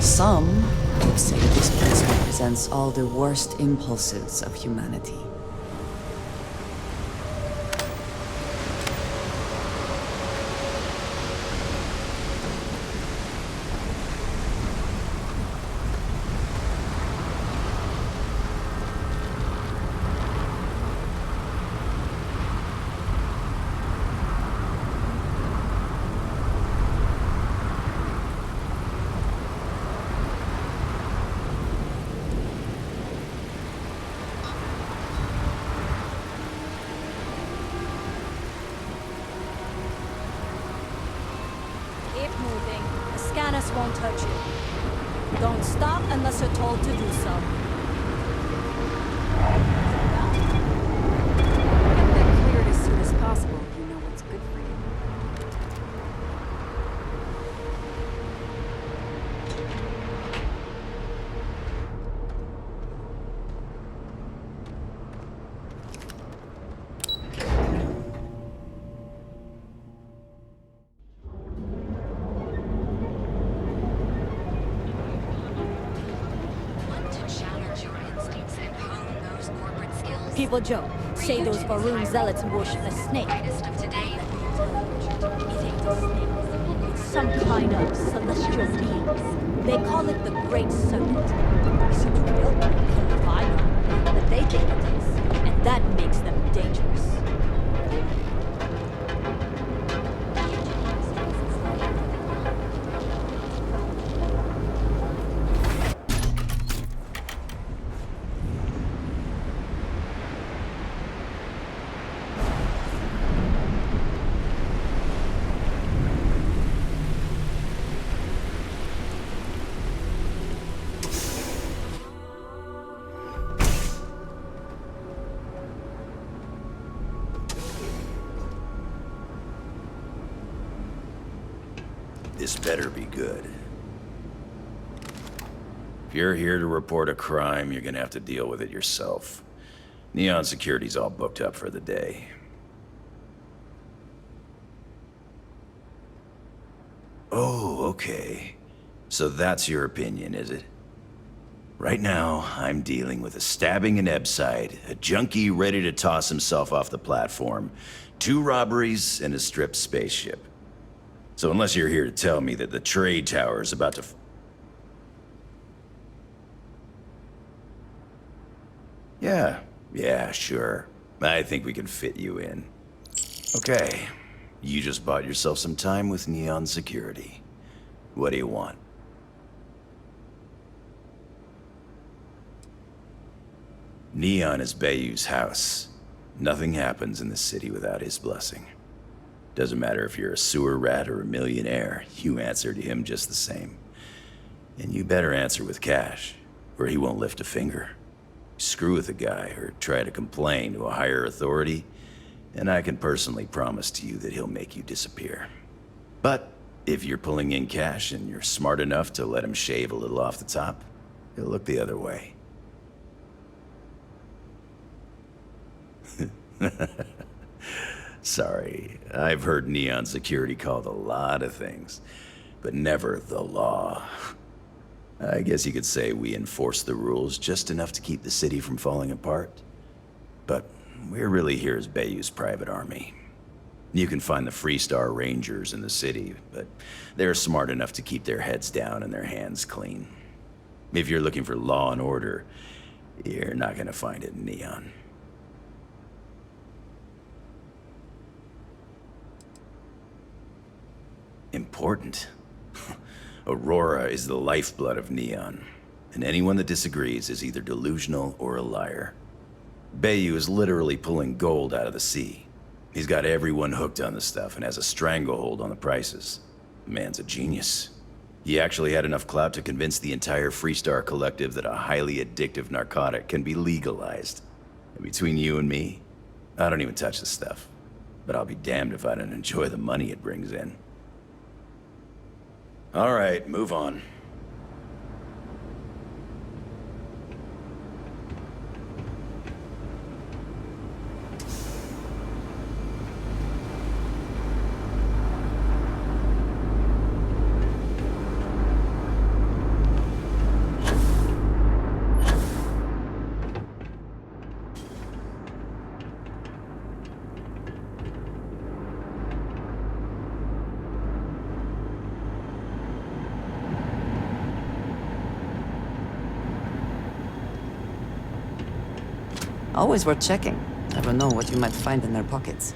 Some would say this place represents all the worst impulses of humanity. Scanners won't hurt you. Don't stop unless you're told to do so. Get that cleared as soon as possible if you know what's good for you. People joke, say those Varun zealots worship a snake. It ain't a snake. It's some kind of celestial being. They call it the Great Serpent. It seems real, if I know, but they think it is, and that makes them dangerous. This better be good. If you're here to report a crime, you're gonna have to deal with it yourself. Neon Security's all booked up for the day. Oh, okay. So that's your opinion, is it? Right now, I'm dealing with a stabbing in Ebside, a junkie ready to toss himself off the platform, 2 robberies, and a stripped spaceship. So unless you're here to tell me that the trade tower is about to... Yeah, sure. I think we can fit you in. Okay, you just bought yourself some time with Neon Security. What do you want? Neon is Bayou's house. Nothing happens in the city without his blessing. Doesn't matter if you're a sewer rat or a millionaire, you answer to him just the same. And you better answer with cash, or he won't lift a finger. Screw with the guy or try to complain to a higher authority, and I can personally promise to you that he'll make you disappear. But if you're pulling in cash and you're smart enough to let him shave a little off the top, he'll look the other way. Sorry, I've heard Neon Security called a lot of things, but never the law. I guess you could say we enforce the rules just enough to keep the city from falling apart. But we're really here as Bayou's private army. You can find the Freestar Rangers in the city, but they're smart enough to keep their heads down and their hands clean. If you're looking for law and order, you're not gonna find it in Neon. Important. Aurora is the lifeblood of Neon, and anyone that disagrees is either delusional or a liar. Bayou is literally pulling gold out of the sea. He's got everyone hooked on the stuff and has a stranglehold on the prices. The man's a genius. He actually had enough clout to convince the entire Freestar Collective that a highly addictive narcotic can be legalized. And between you and me, I don't even touch the stuff. But I'll be damned if I don't enjoy the money it brings in. All right, move on. Always worth checking. Never know what you might find in their pockets.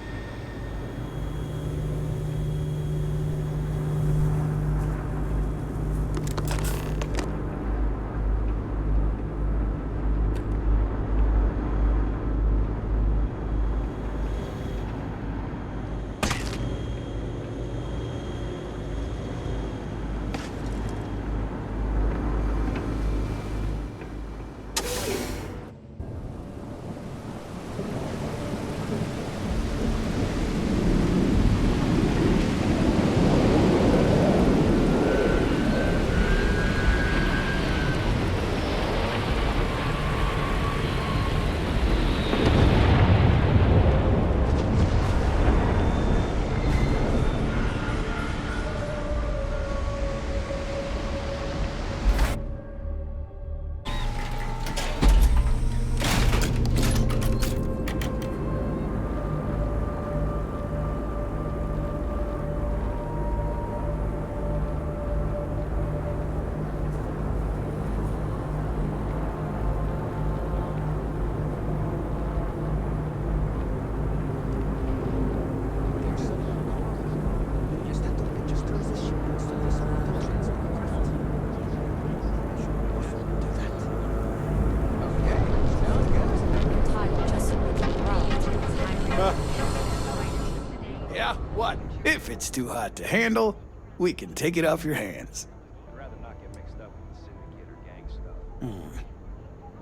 Yeah, what? If it's too hot to handle, we can take it off your hands. I'd rather not get mixed up with the syndicate or gang stuff.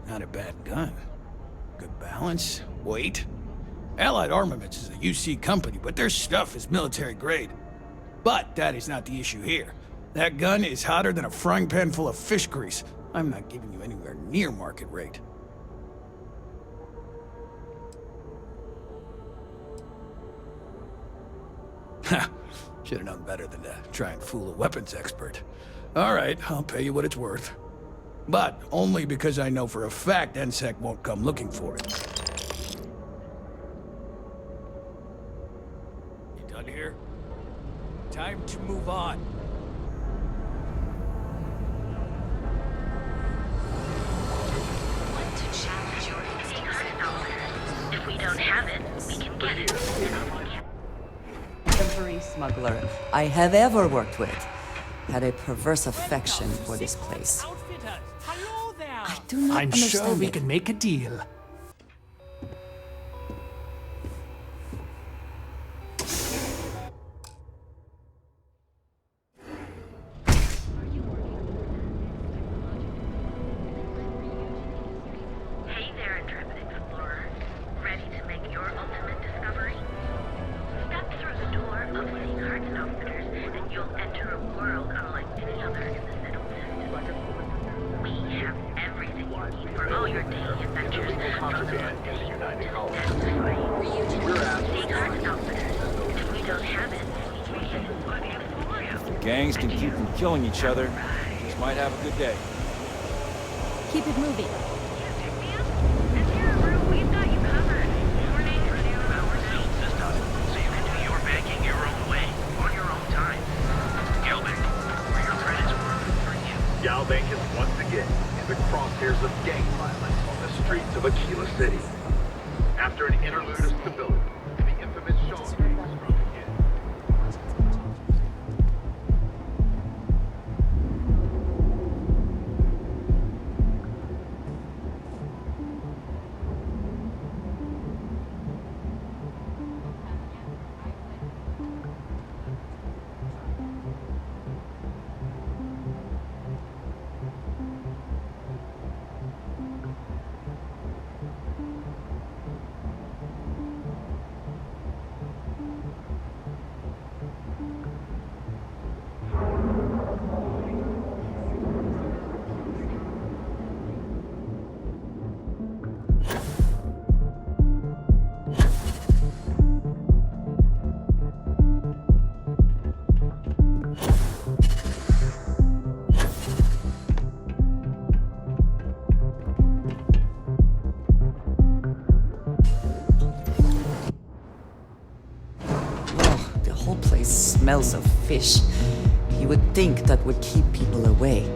Not a bad gun. Good balance, weight. Allied Armaments is a UC company, but their stuff is military grade. But that is not the issue here. That gun is hotter than a frying pan full of fish grease. I'm not giving you anywhere near market rate. Ha! Should have known better than to try and fool a weapons expert. All right, I'll pay you what it's worth. But only because I know for a fact NSEC won't come looking for it. You done here? Time to move on. Want to challenge your instinct? If we don't have it, we can get it. Every smuggler I have ever worked with had a perverse affection for this place. Hello there. I do not I'm sure understand we it. can make a deal. Hey there, intrepid explorer. Ready to make your ultimate discovery? Step through the door of Sea Carton Outfitters, and you'll enter a world unlike any other in the Middle. We have everything you need for all your daily adventures, from the mundane to the death-defying. Sea Carton Outfitters. If we don't have it, we can work it for you. Gangs can keep from killing each other. Just might have a good day. Keep it moving. Galbank is once again in the crosshairs of gang violence on the streets of Aquila City. After an interlude of stability, the infamous Sean case struck again. The whole place smells of fish. You would think that would keep people away.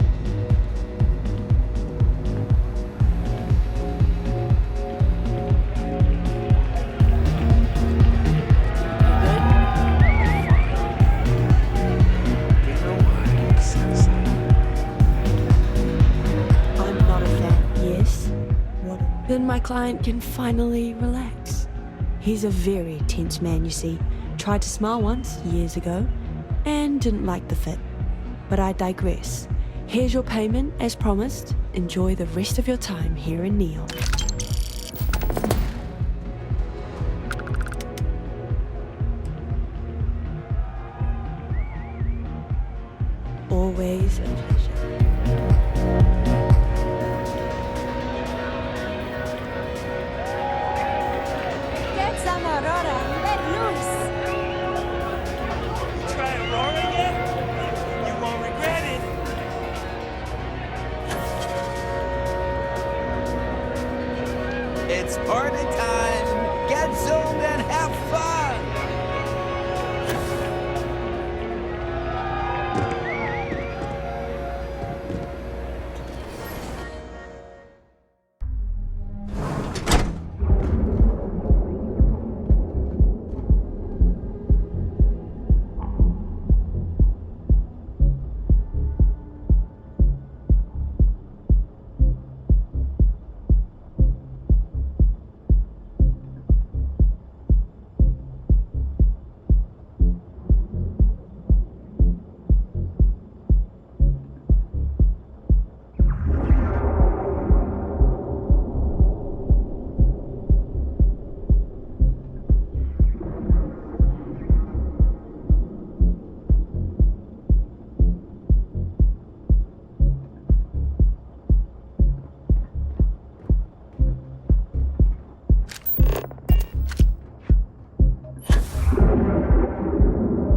Then my client can finally relax. He's a very tense man, you see. Tried to smile once, years ago, and didn't like the fit. But I digress. Here's your payment, as promised. Enjoy the rest of your time here in Neon. Always a pleasure. Get some Aurora. Let loose. Try Aurora yet? You won't regret it. It's party time! Get zoned and have fun!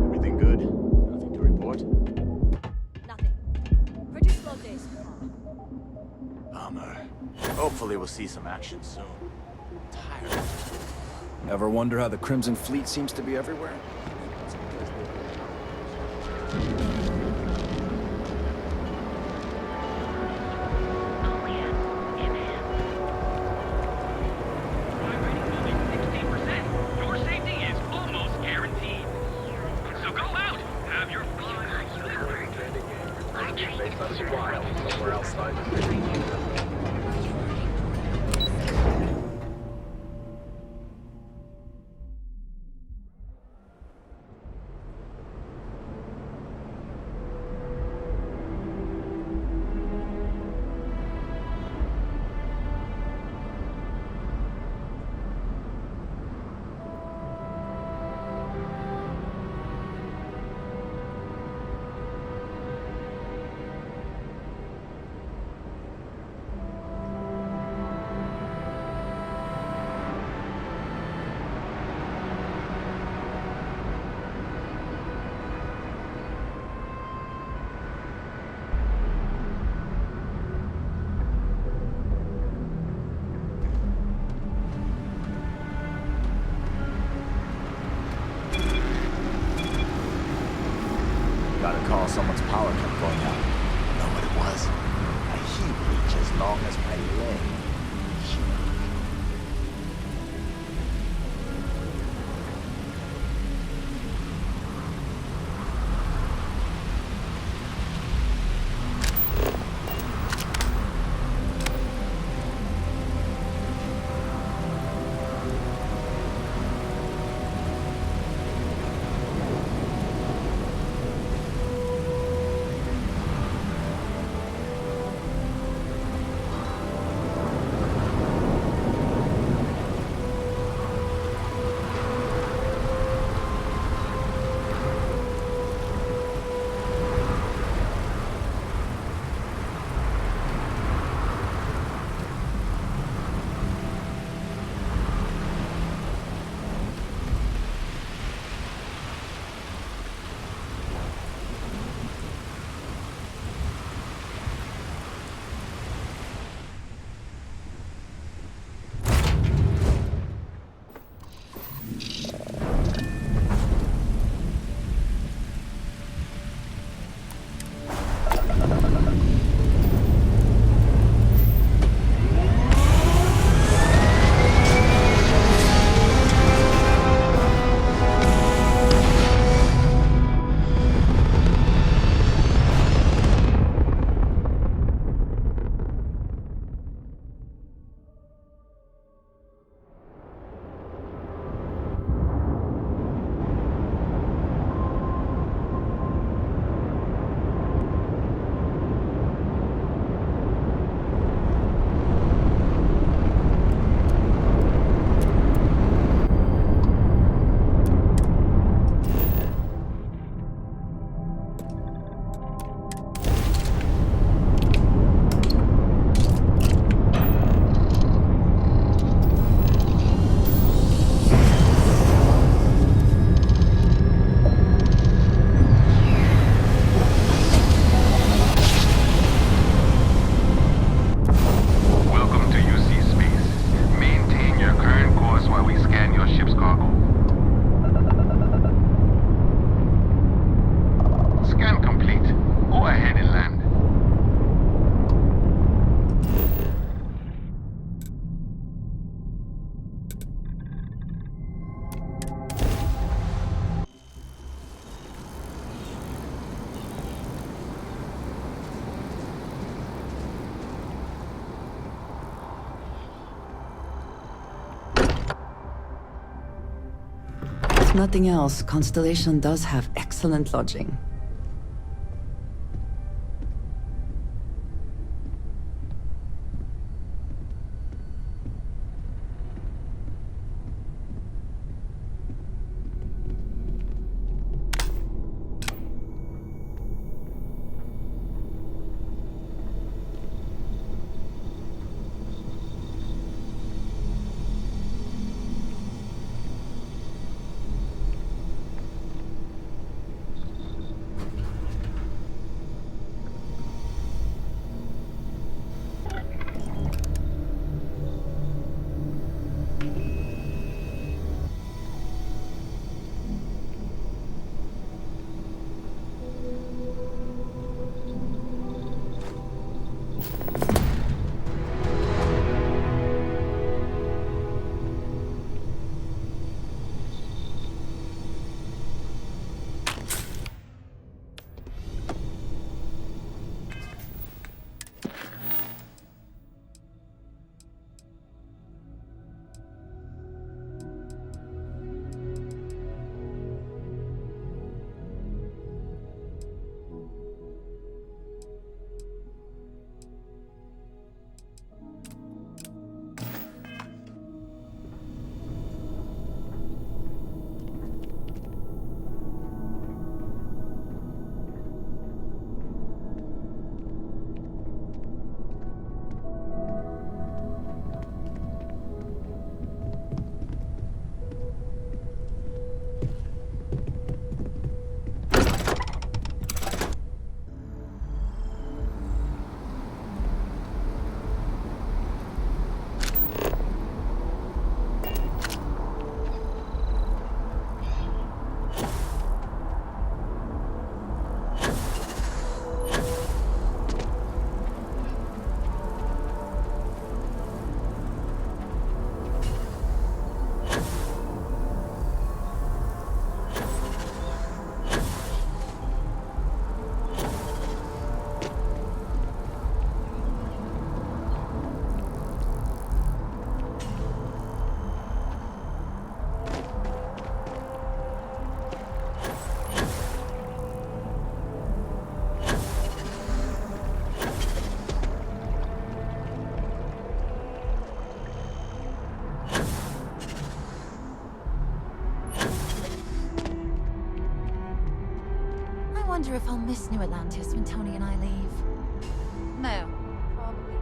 Everything good? Nothing to report? Nothing. Pretty slow day so far. Bummer. Hopefully we'll see some action soon. Tired. Ever wonder how the Crimson Fleet seems to be everywhere? Oh yeah, in hand. Your safety is almost guaranteed. So go out, have your fun. I trained Based on a while somewhere outside the city. Got a call someone's power kept going out. Know what it was? A heat reach as long as my leg. If nothing else, Constellation does have excellent lodging. I wonder if I'll miss New Atlantis when Tony and I leave. No, probably not.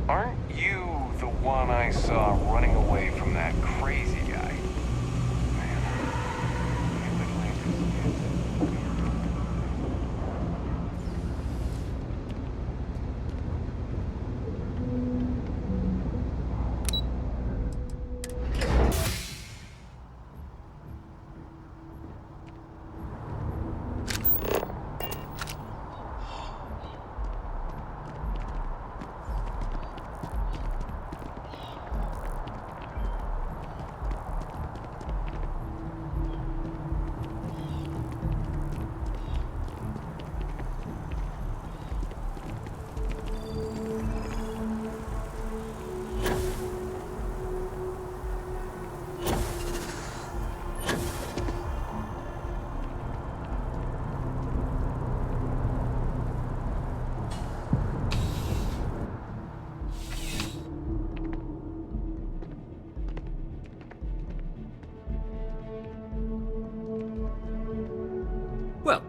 Aren't you the one I saw running away from that crazy guy? Man, I literally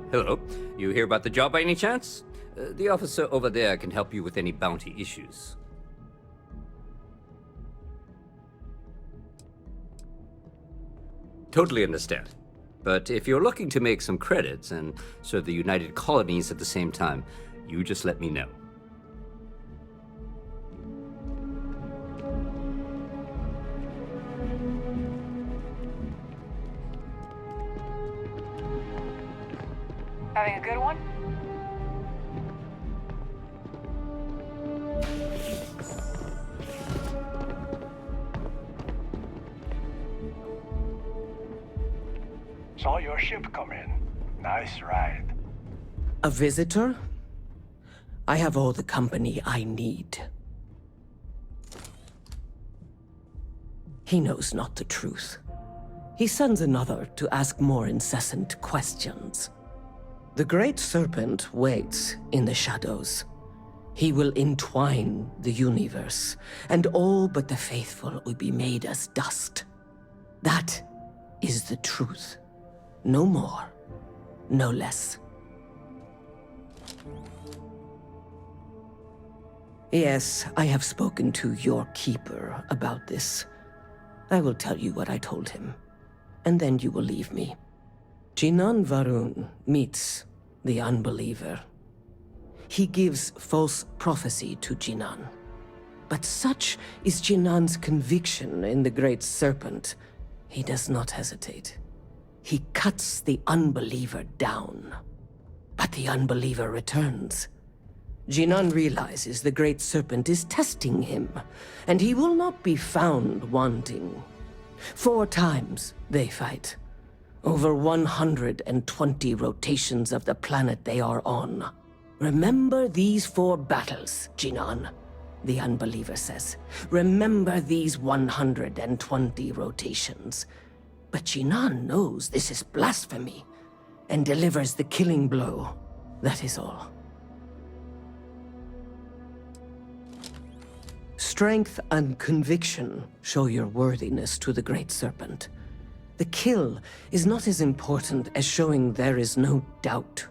Hello. You hear about the job by any chance? The officer over there can help you with any bounty issues. Totally understand. But if you're looking to make some credits and serve the United Colonies at the same time, you just let me know. Having a good one? Saw your ship come in. Nice ride. A visitor? I have all the company I need. He knows not the truth. He sends another to ask more incessant questions. The Great Serpent waits in the shadows. He will entwine the universe, and all but the faithful will be made as dust. That is the truth. No more, no less. Yes, I have spoken to your keeper about this. I will tell you what I told him, and then you will leave me. Jinan Varun meets the unbeliever. He gives false prophecy to Jinan. But such is Jinan's conviction in the Great Serpent, he does not hesitate. He cuts the unbeliever down. But the unbeliever returns. Jinan realizes the Great Serpent is testing him, and he will not be found wanting. 4 times they fight. Over 120 rotations of the planet they are on. Remember these 4 battles, Jinan, the unbeliever says. Remember these 120 rotations. But Jinan knows this is blasphemy, and delivers the killing blow. That is all. Strength and conviction show your worthiness to the Great Serpent. The kill is not as important as showing there is no doubt.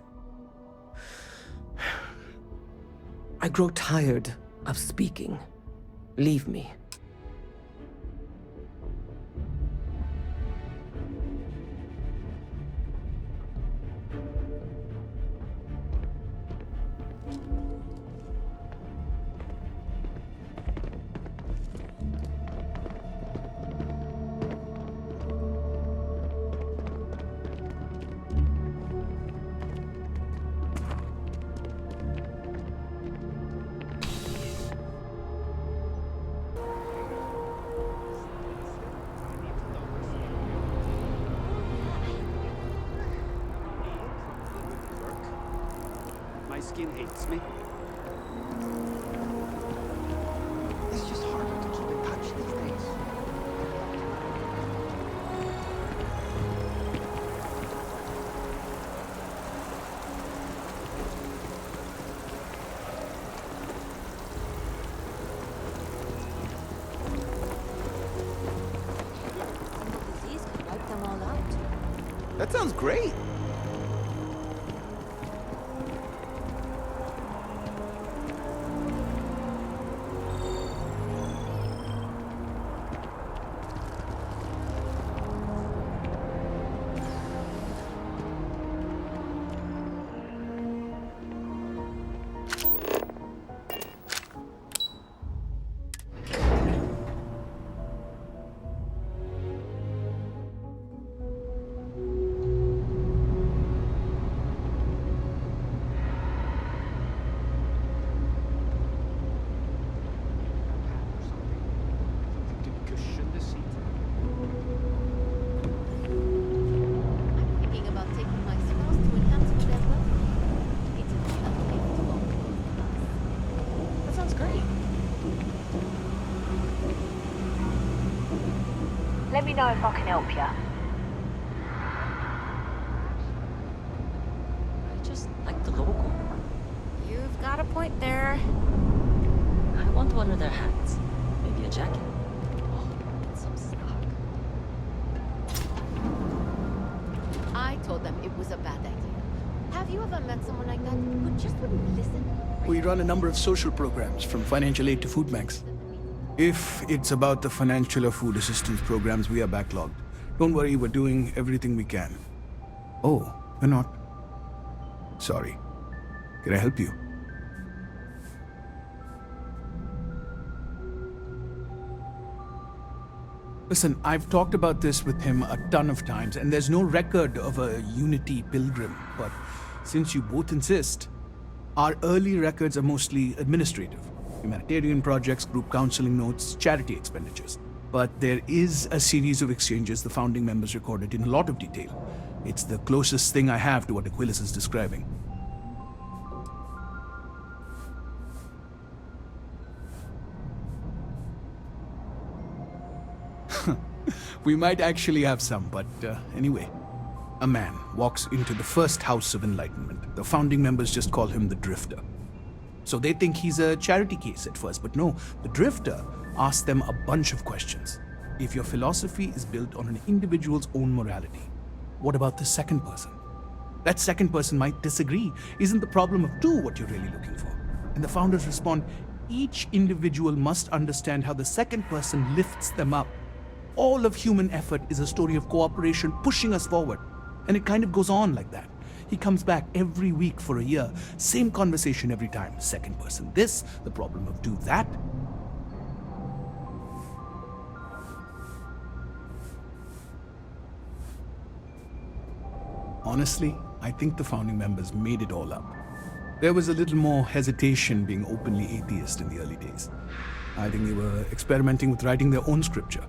I grow tired of speaking. Leave me. My skin hates me. It's just harder to keep in touch these days. Disease could wipe them all out. That sounds great. Let me know if I can help you. I just like the logo. You've got a point there. I want one of their hats. Maybe a jacket. Oh, and some stock. I told them it was a bad idea. Have you ever met someone like that who just wouldn't listen? We run a number of social programs, from financial aid to food banks. If it's about the financial or food assistance programs, we are backlogged. Don't worry, we're doing everything we can. Oh, we're not. Sorry. Can I help you? Listen, I've talked about this with him a ton of times, and there's no record of a Unity pilgrim. But since you both insist, our early records are mostly administrative. Humanitarian projects, group counseling notes, charity expenditures. But there is a series of exchanges the founding members recorded in a lot of detail. It's the closest thing I have to what Aquilas is describing. We might actually have some, but anyway. A man walks into the first house of enlightenment. The founding members just call him the Drifter. So they think he's a charity case at first, but no, the Drifter asks them a bunch of questions. If your philosophy is built on an individual's own morality, what about the second person? That second person might disagree. Isn't the problem of two what you're really looking for? And the founders respond, each individual must understand how the second person lifts them up. All of human effort is a story of cooperation pushing us forward. And it kind of goes on like that. He comes back every week for a year. Same conversation every time. Second person this, the problem of two that. Honestly, I think the founding members made it all up. There was a little more hesitation being openly atheist in the early days. I think they were experimenting with writing their own scripture.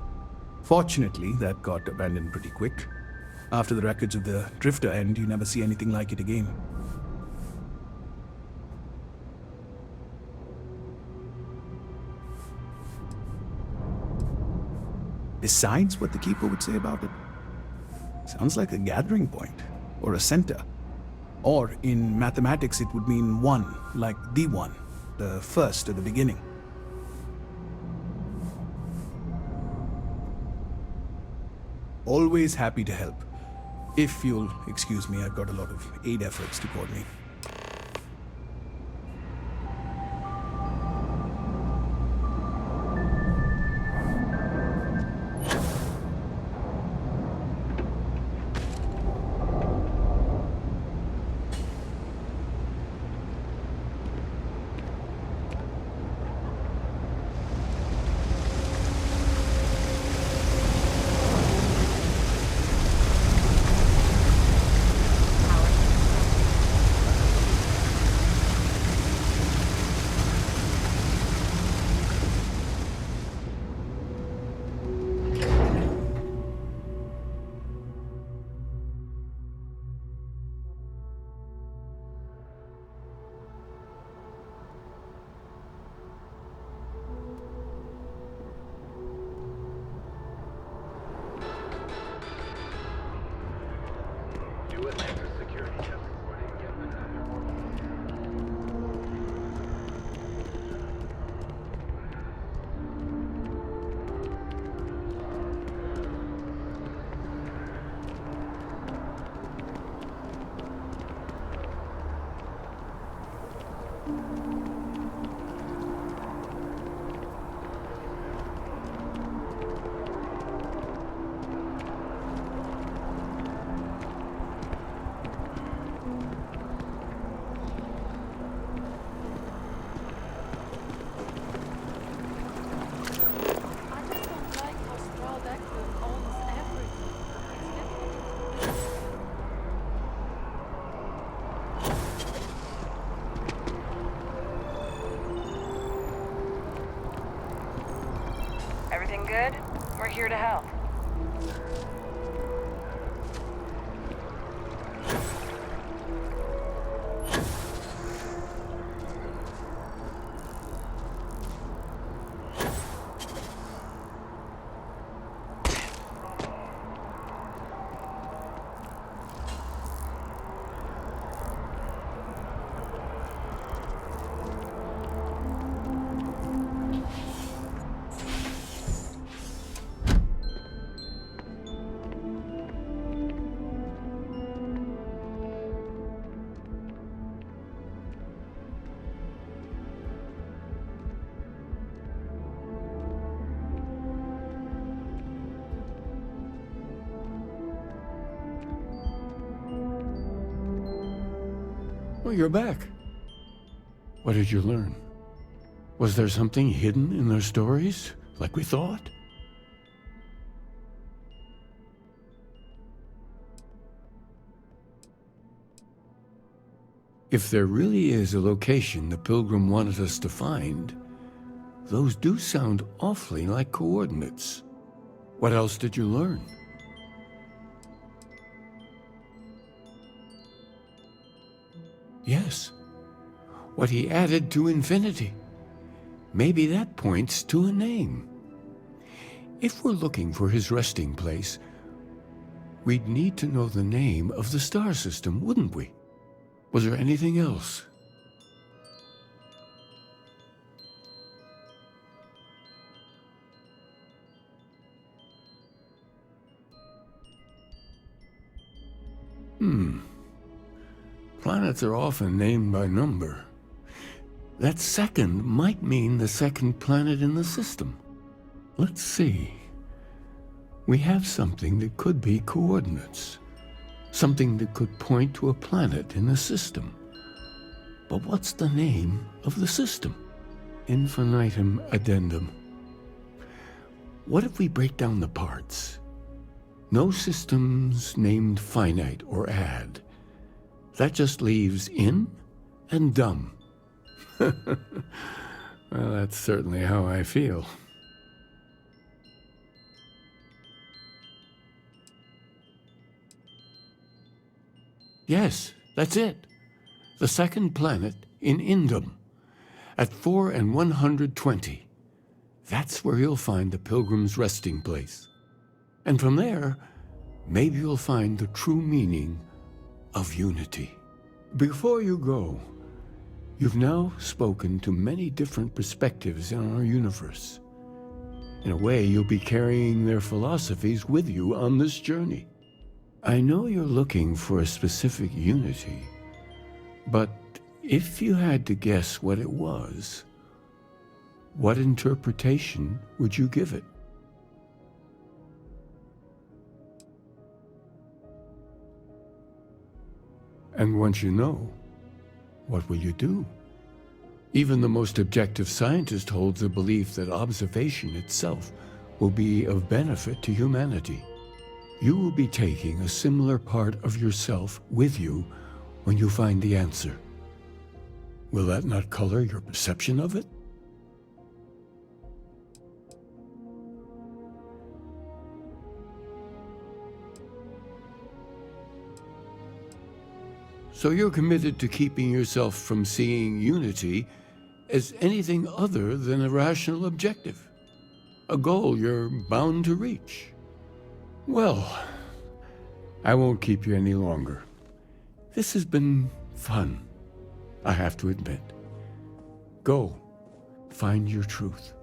Fortunately, that got abandoned pretty quick. After the records of the Drifter end, you never see anything like it again. Besides what the Keeper would say about it, sounds like a gathering point, or a center. Or in mathematics, it would mean one, like the one, the first or the beginning. Always happy to help. If you'll excuse me, I've got a lot of aid efforts to coordinate. Everything good? We're here to help. Well, you're back. What did you learn? Was there something hidden in their stories, like we thought? If there really is a location the Pilgrim wanted us to find, those do sound awfully like coordinates. What else did you learn? Yes, what he added to infinity. Maybe that points to a name. If we're looking for his resting place, we'd need to know the name of the star system, wouldn't we? Was there anything else? Planets are often named by number. That second might mean the second planet in the system. Let's see. We have something that could be coordinates. Something that could point to a planet in the system. But what's the name of the system? Infinitum addendum. What if we break down the parts? No systems named finite or add. That just leaves in and dumb. Well, that's certainly how I feel. Yes, that's it. The second planet in Indum, at 4 and 120. That's where you'll find the Pilgrim's resting place. And from there, maybe you'll find the true meaning of unity. Before you go, you've now spoken to many different perspectives in our universe. In a way, you'll be carrying their philosophies with you on this journey. I know you're looking for a specific unity, but if you had to guess what it was, what interpretation would you give it? And once you know, what will you do? Even the most objective scientist holds the belief that observation itself will be of benefit to humanity. You will be taking a similar part of yourself with you when you find the answer. Will that not color your perception of it? So you're committed to keeping yourself from seeing unity as anything other than a rational objective, a goal you're bound to reach. Well, I won't keep you any longer. This has been fun, I have to admit. Go, find your truth.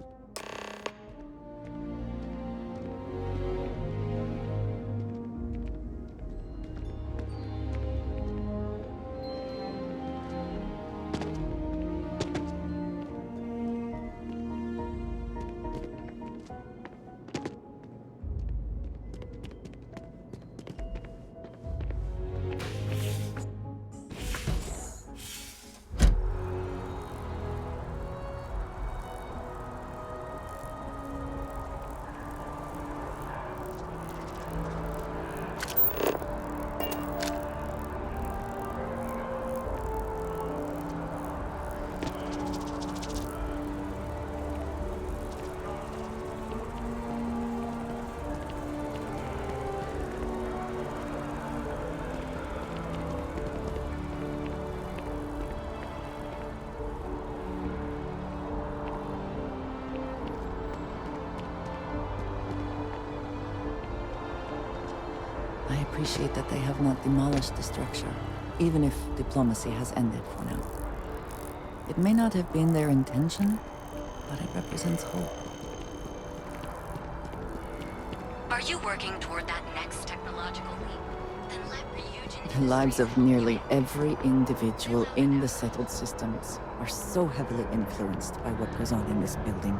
I appreciate that they have not demolished the structure, even if diplomacy has ended for now. It may not have been their intention, but it represents hope. Are you working toward that next technological leap? Then let Ryujin... The lives of nearly every individual in the settled systems are so heavily influenced by what goes on in this building.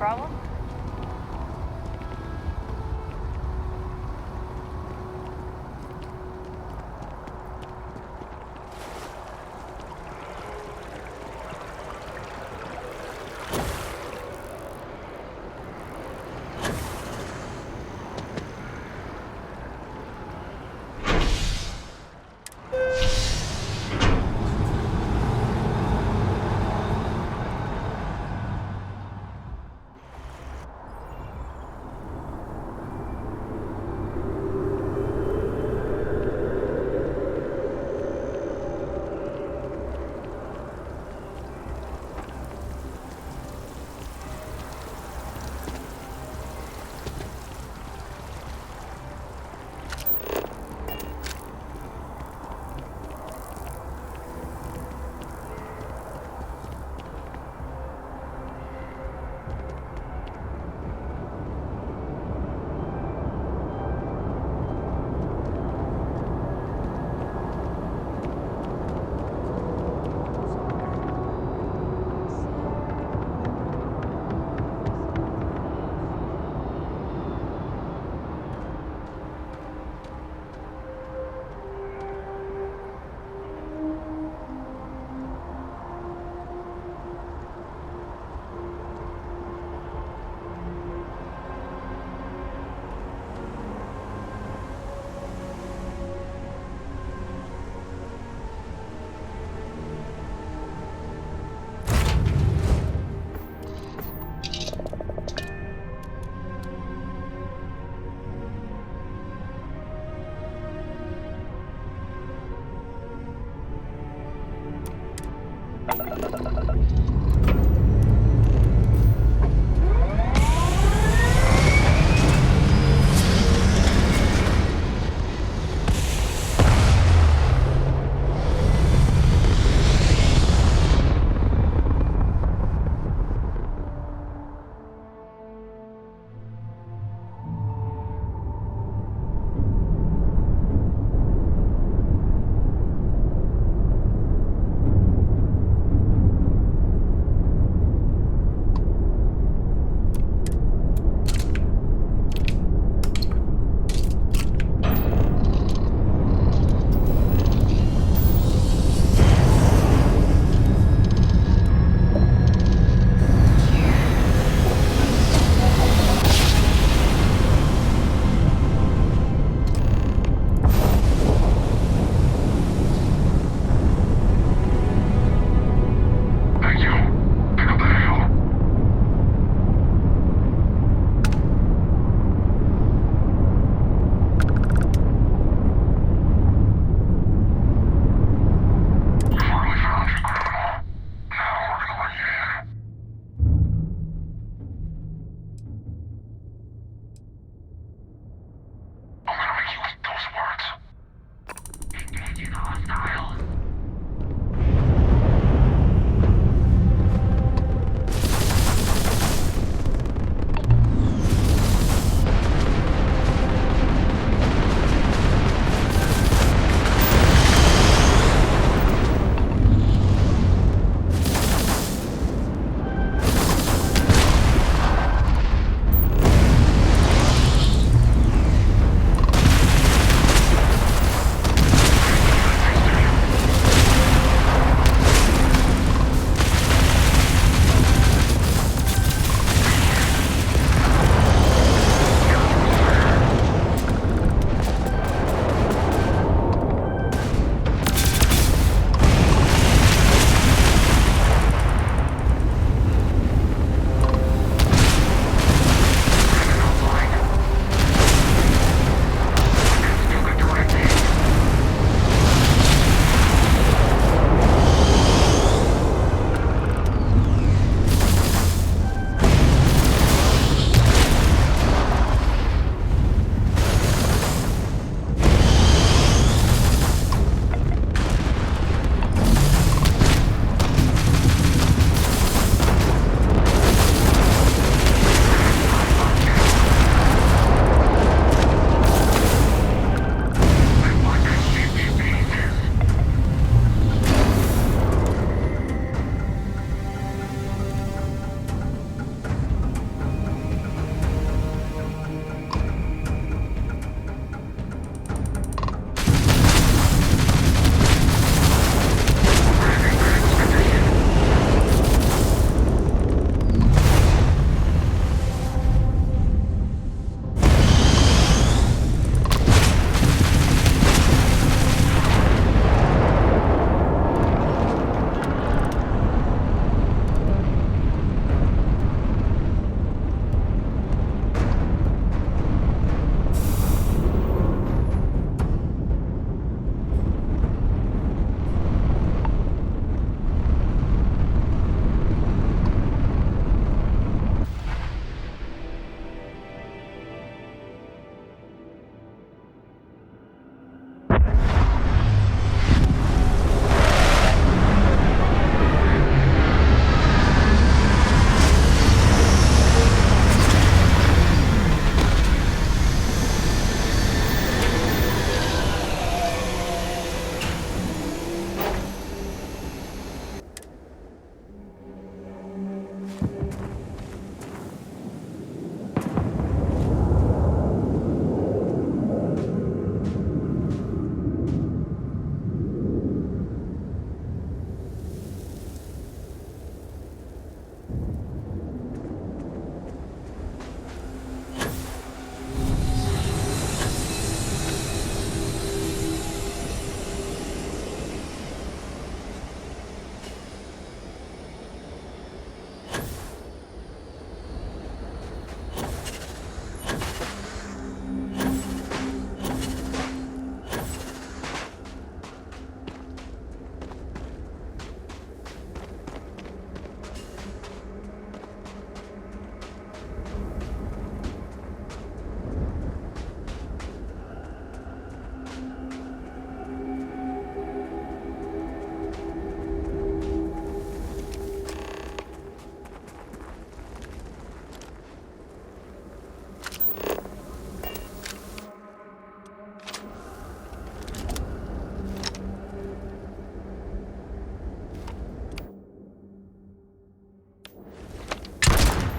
problem?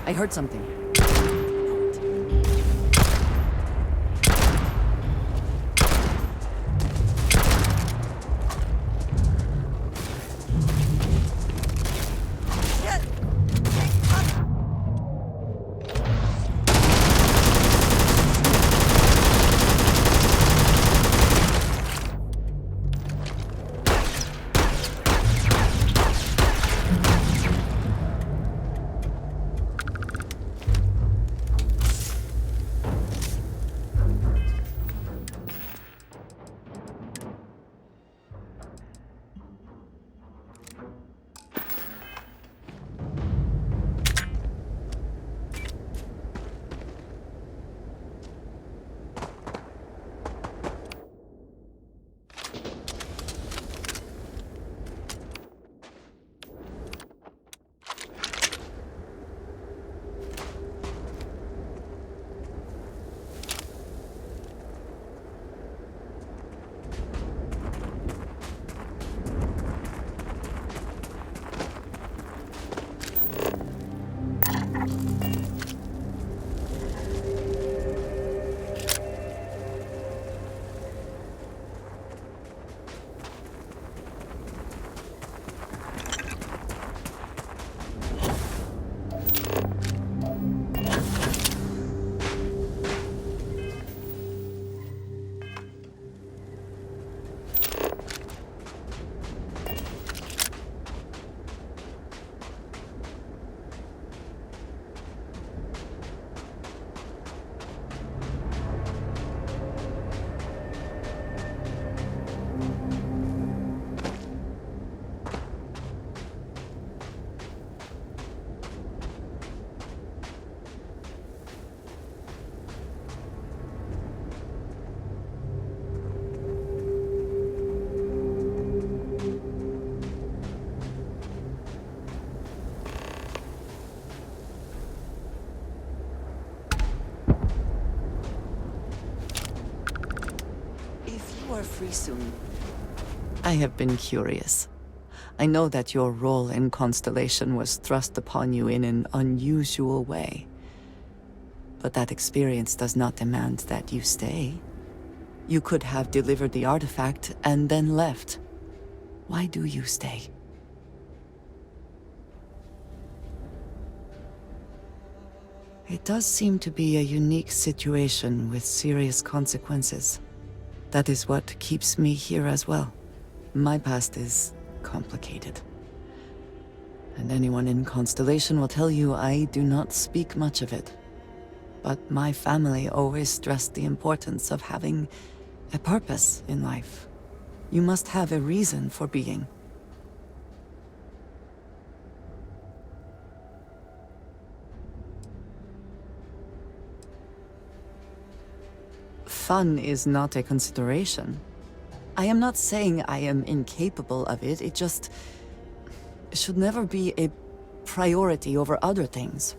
I heard something. Free soon. I have been curious. I know that your role in Constellation was thrust upon you in an unusual way. But that experience does not demand that you stay. You could have delivered the artifact and then left. Why do you stay? It does seem to be a unique situation with serious consequences. That is what keeps me here as well. My past is complicated. And anyone in Constellation will tell you I do not speak much of it. But my family always stressed the importance of having a purpose in life. You must have a reason for being. Fun is not a consideration. I am not saying I am incapable of it, it just should never be a priority over other things.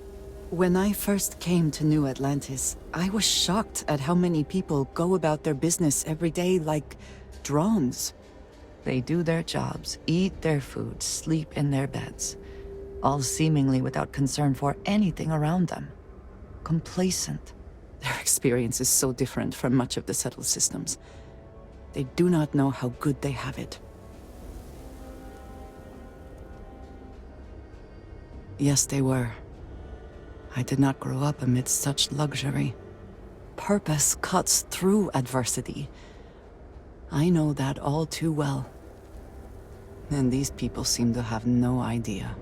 When I first came to New Atlantis, I was shocked at how many people go about their business every day like drones. They do their jobs, eat their food, sleep in their beds, all seemingly without concern for anything around them. Complacent. Their experience is so different from much of the settled systems. They do not know how good they have it. Yes, they were. I did not grow up amidst such luxury. Purpose cuts through adversity. I know that all too well. And these people seem to have no idea.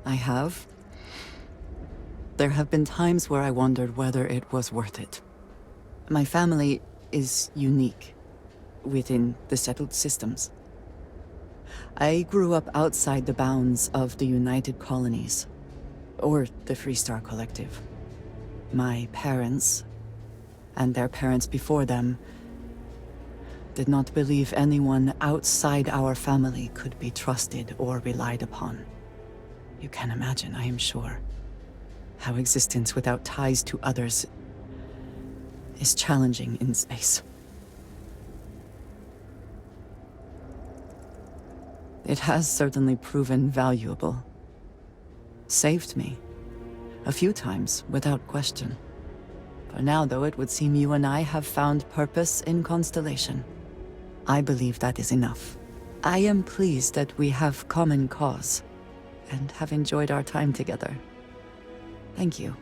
I have. There have been times where I wondered whether it was worth it. My family is unique within the settled systems. I grew up outside the bounds of the United Colonies, or the Freestar Collective. My parents, and their parents before them, did not believe anyone outside our family could be trusted or relied upon. You can imagine, I am sure, how existence without ties to others is challenging in space. It has certainly proven valuable. Saved me. A few times, without question. For now, though, it would seem you and I have found purpose in Constellation. I believe that is enough. I am pleased that we have common cause, and have enjoyed our time together. Thank you.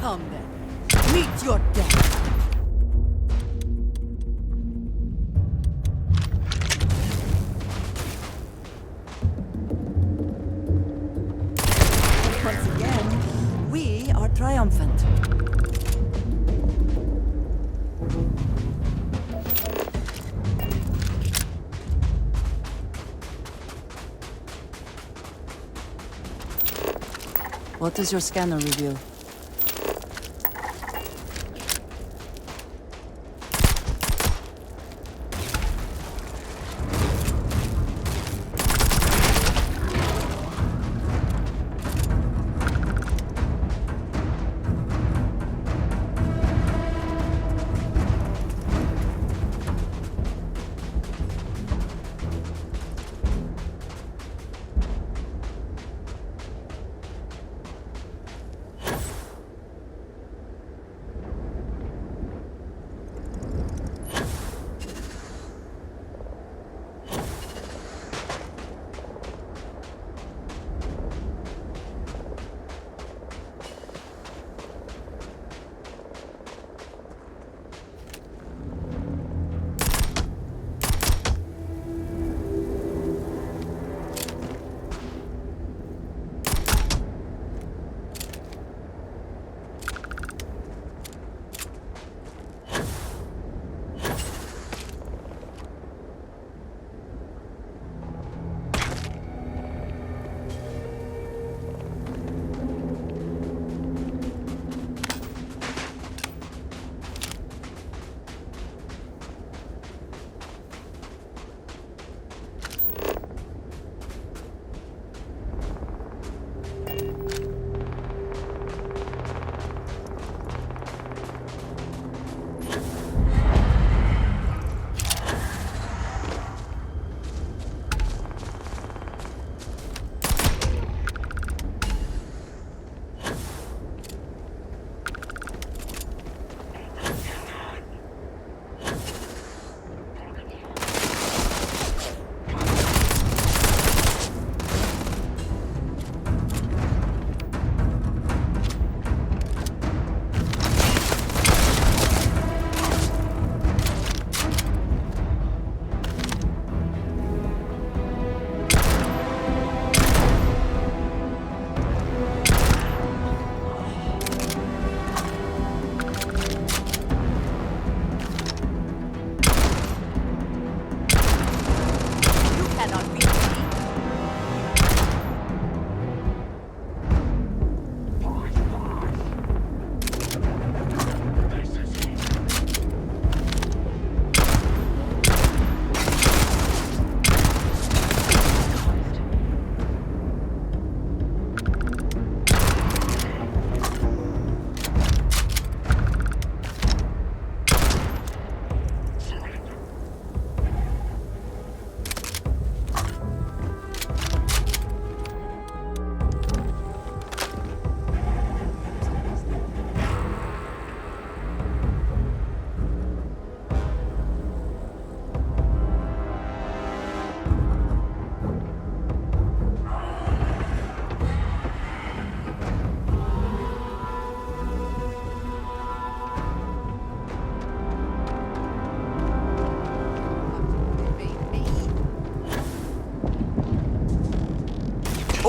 Come then. Meet your death. Once again, we are triumphant. What does your scanner reveal?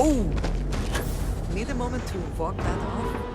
Oh! Need a moment to walk that off.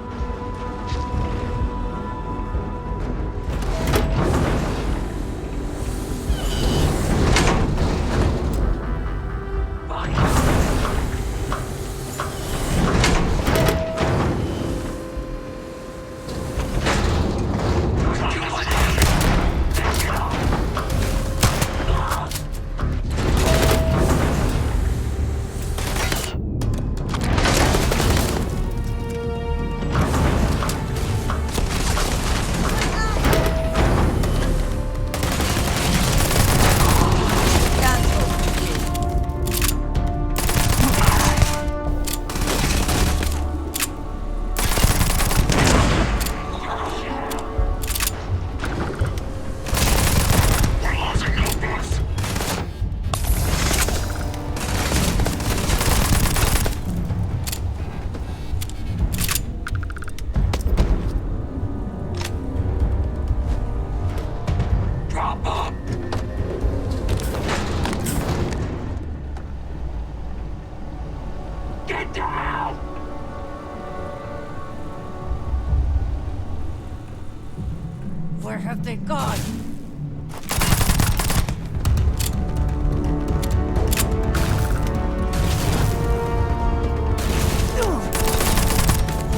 Where have they gone?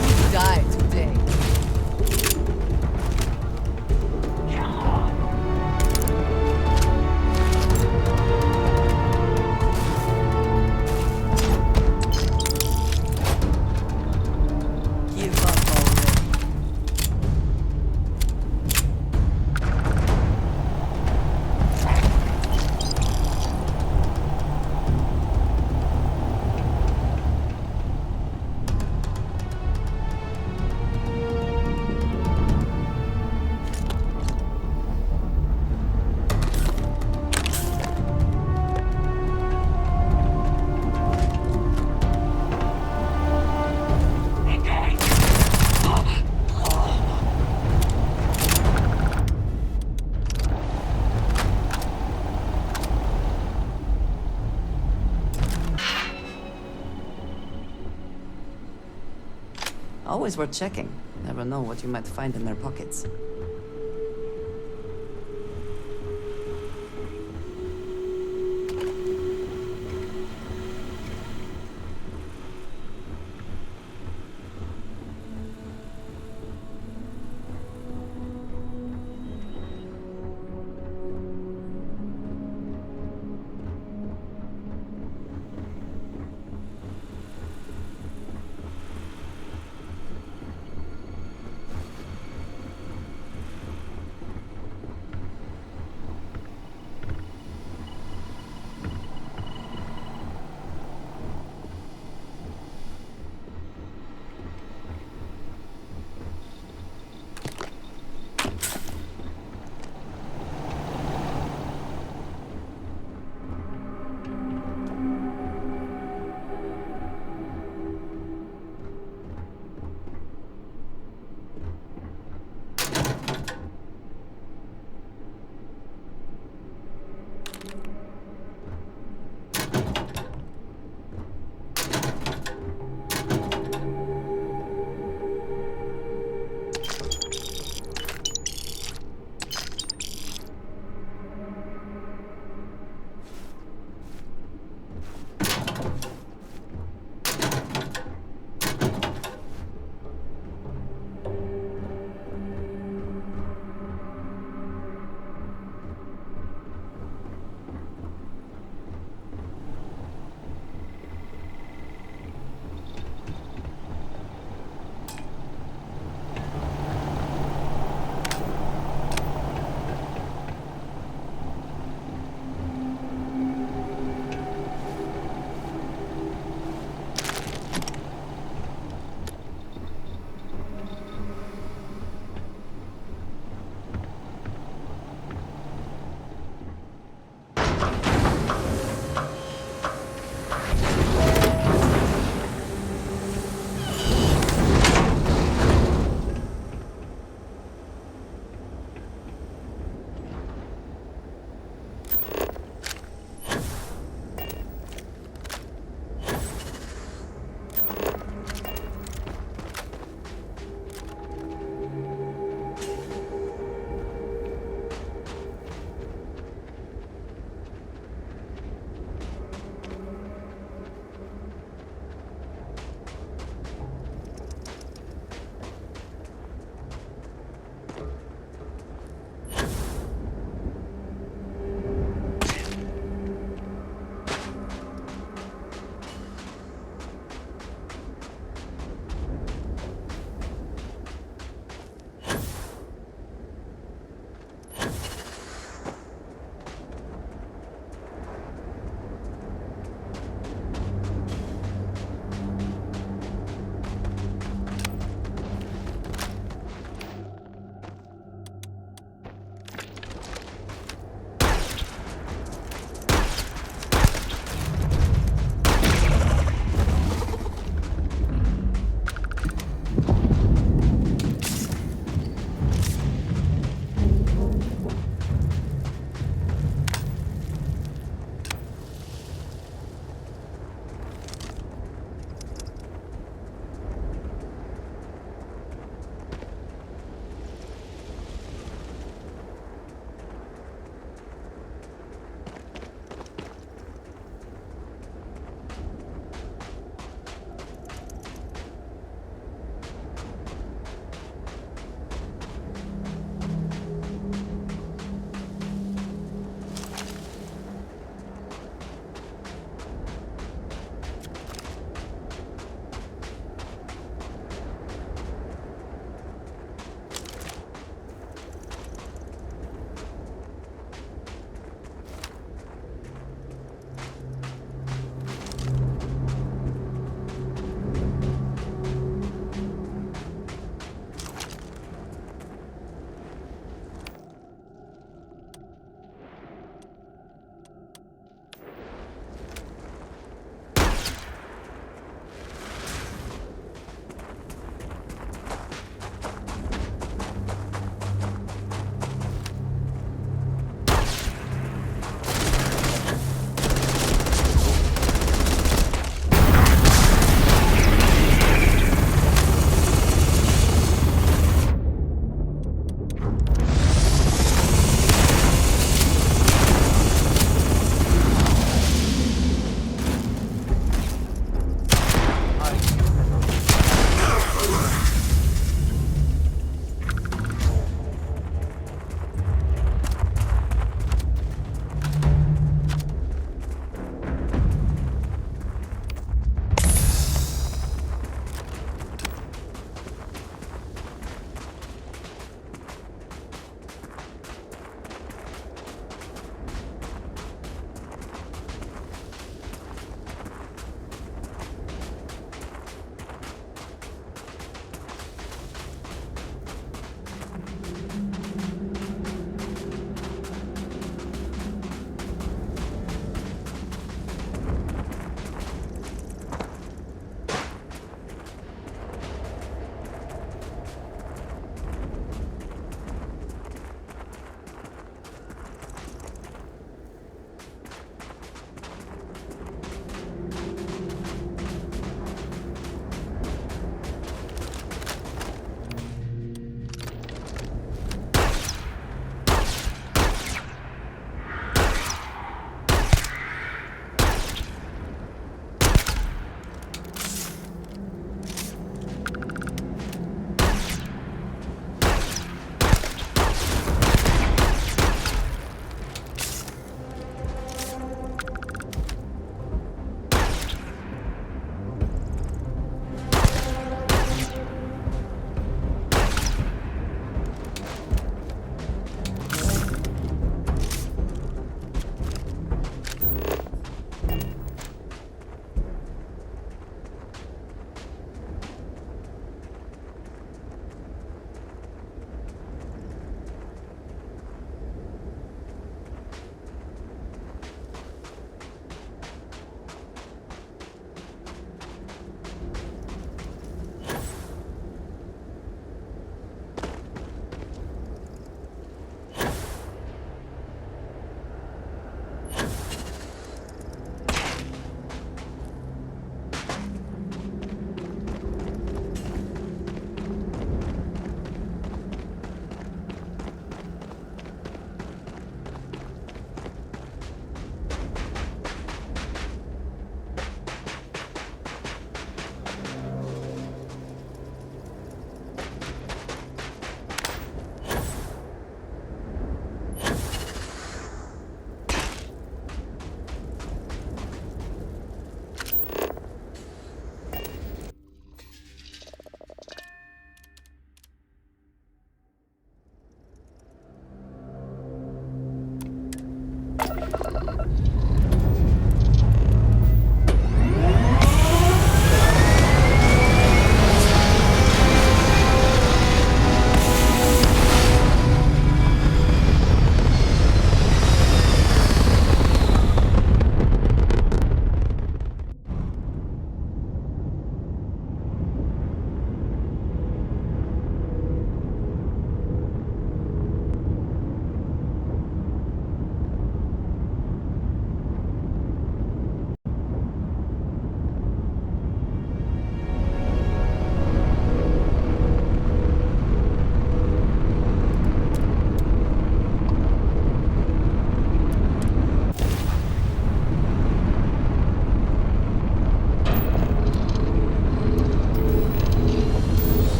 You die today. Give up already. Always worth checking. Never know what you might find in their pockets.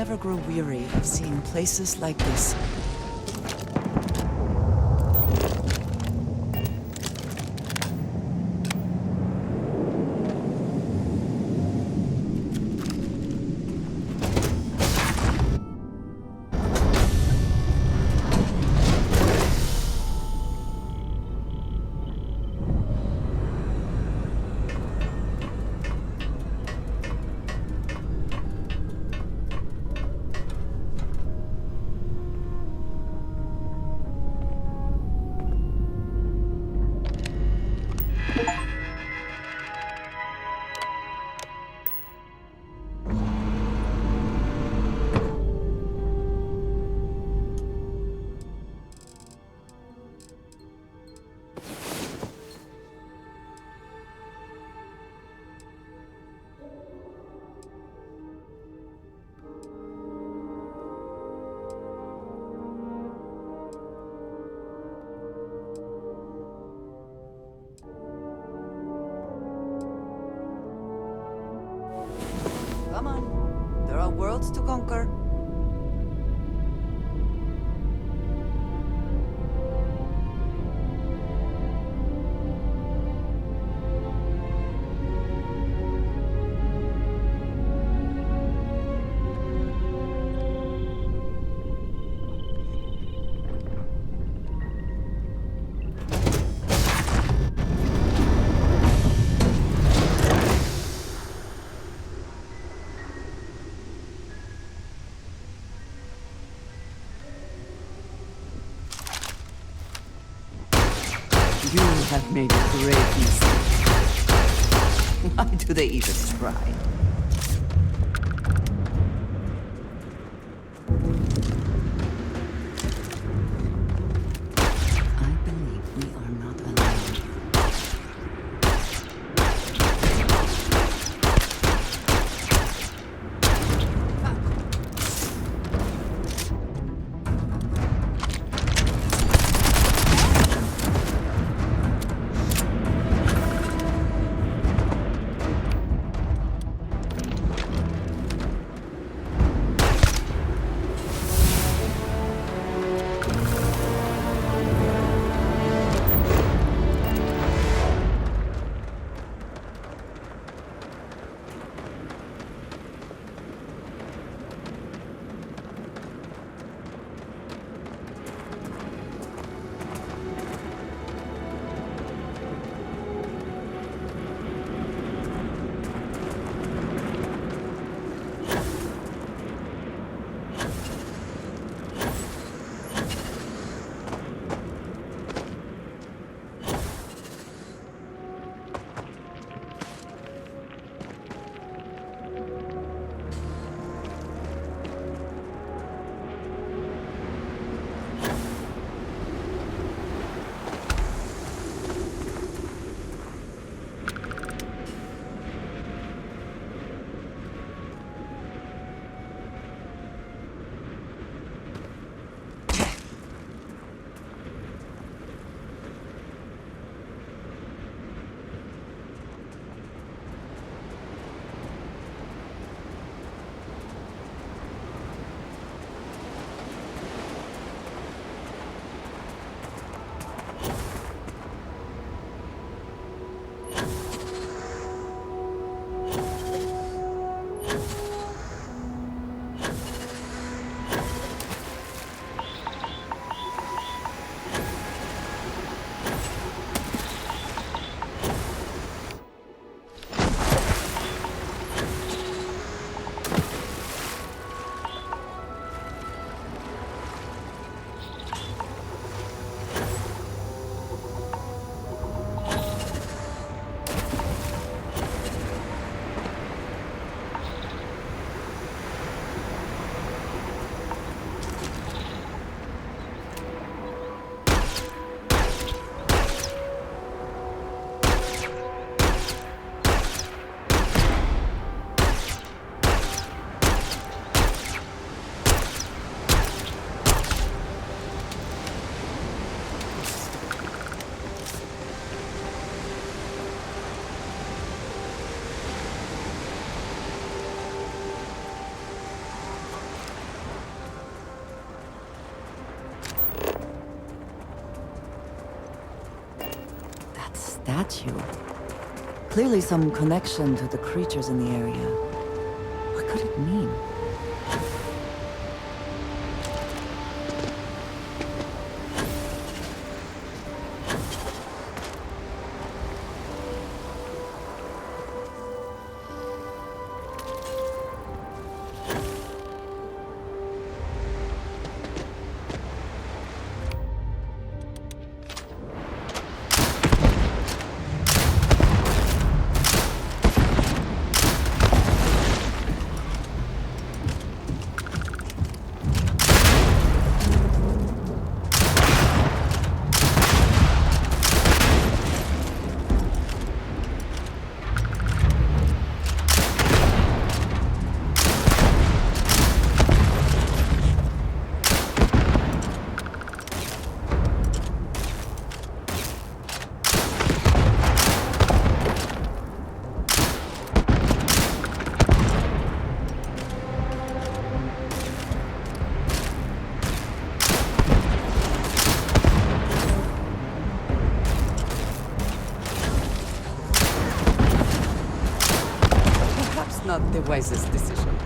never grow weary of seeing places like this. Come on. There are worlds to conquer. You have made a great mistake. Why do they even try? I believe we are not alone. statue. Clearly some connection to the creatures in the area. What could it mean? Not the wisest decision.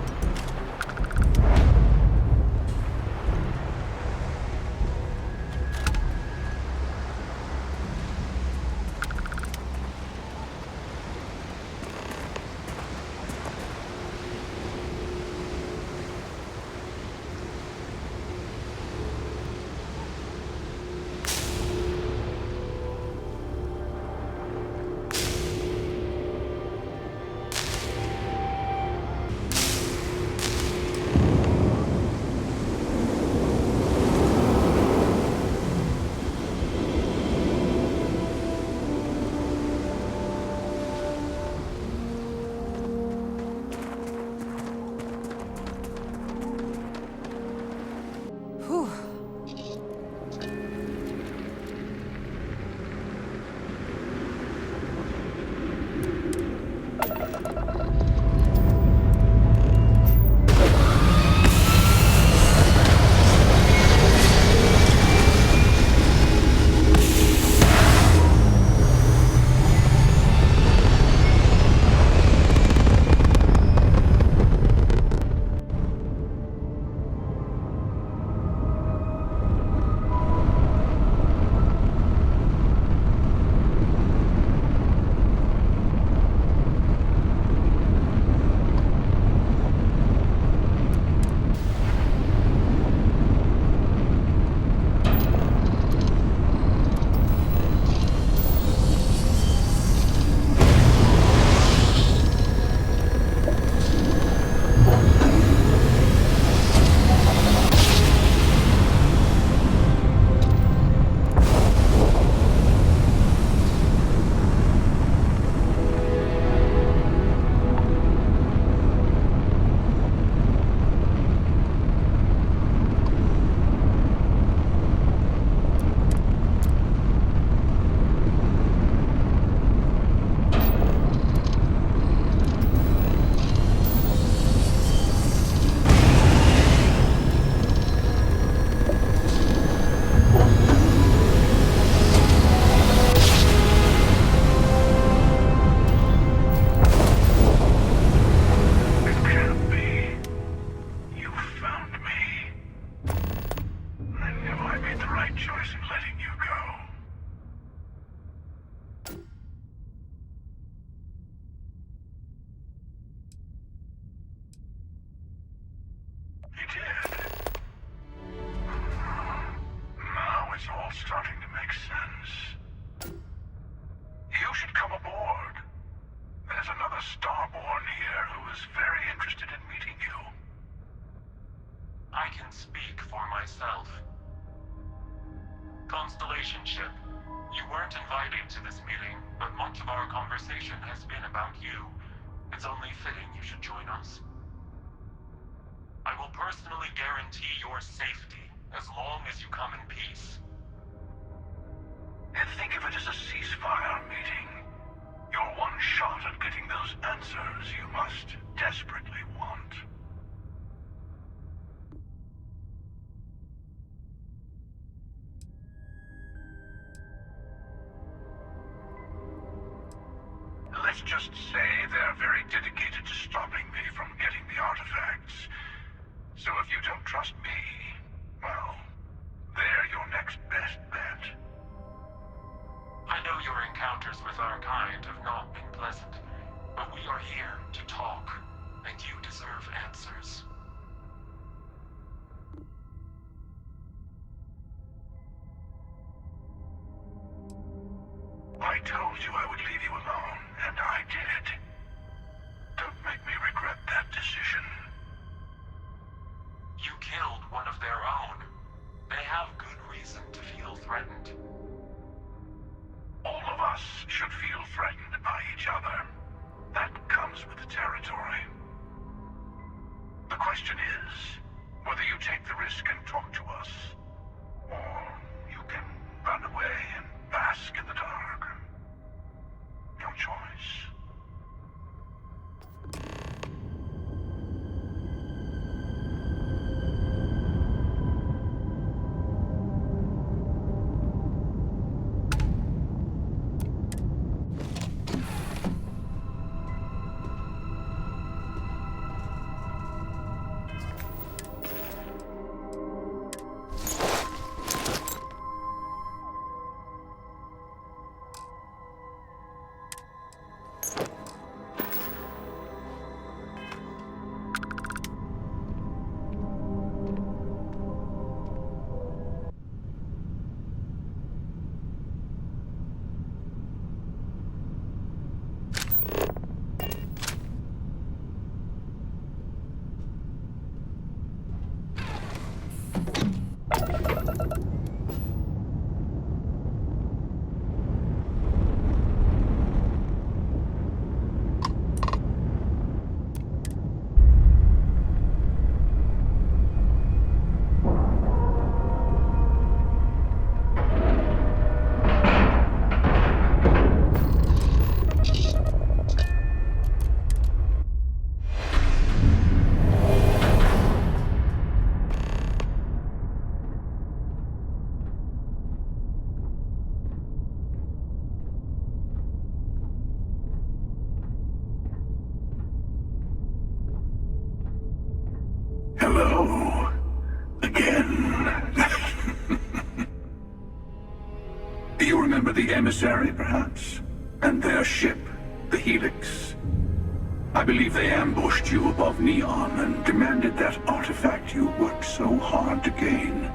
starting to make sense. You should come aboard. There's another Starborn here who is very interested in meeting you. I can speak for myself. Constellation ship, you weren't invited to this meeting, but much of our conversation has been about you. It's only fitting you should join us. I will personally guarantee your safety as long as you come in peace. And think of it as a ceasefire meeting. Your one shot at getting those answers you must desperately want. The question is whether you take the risk and talk to us, or you can run away and bask in the dark. Your choice. Hello. Again. You remember the emissary, perhaps? And their ship, the Helix? I believe they ambushed you above Neon and demanded that artifact you worked so hard to gain.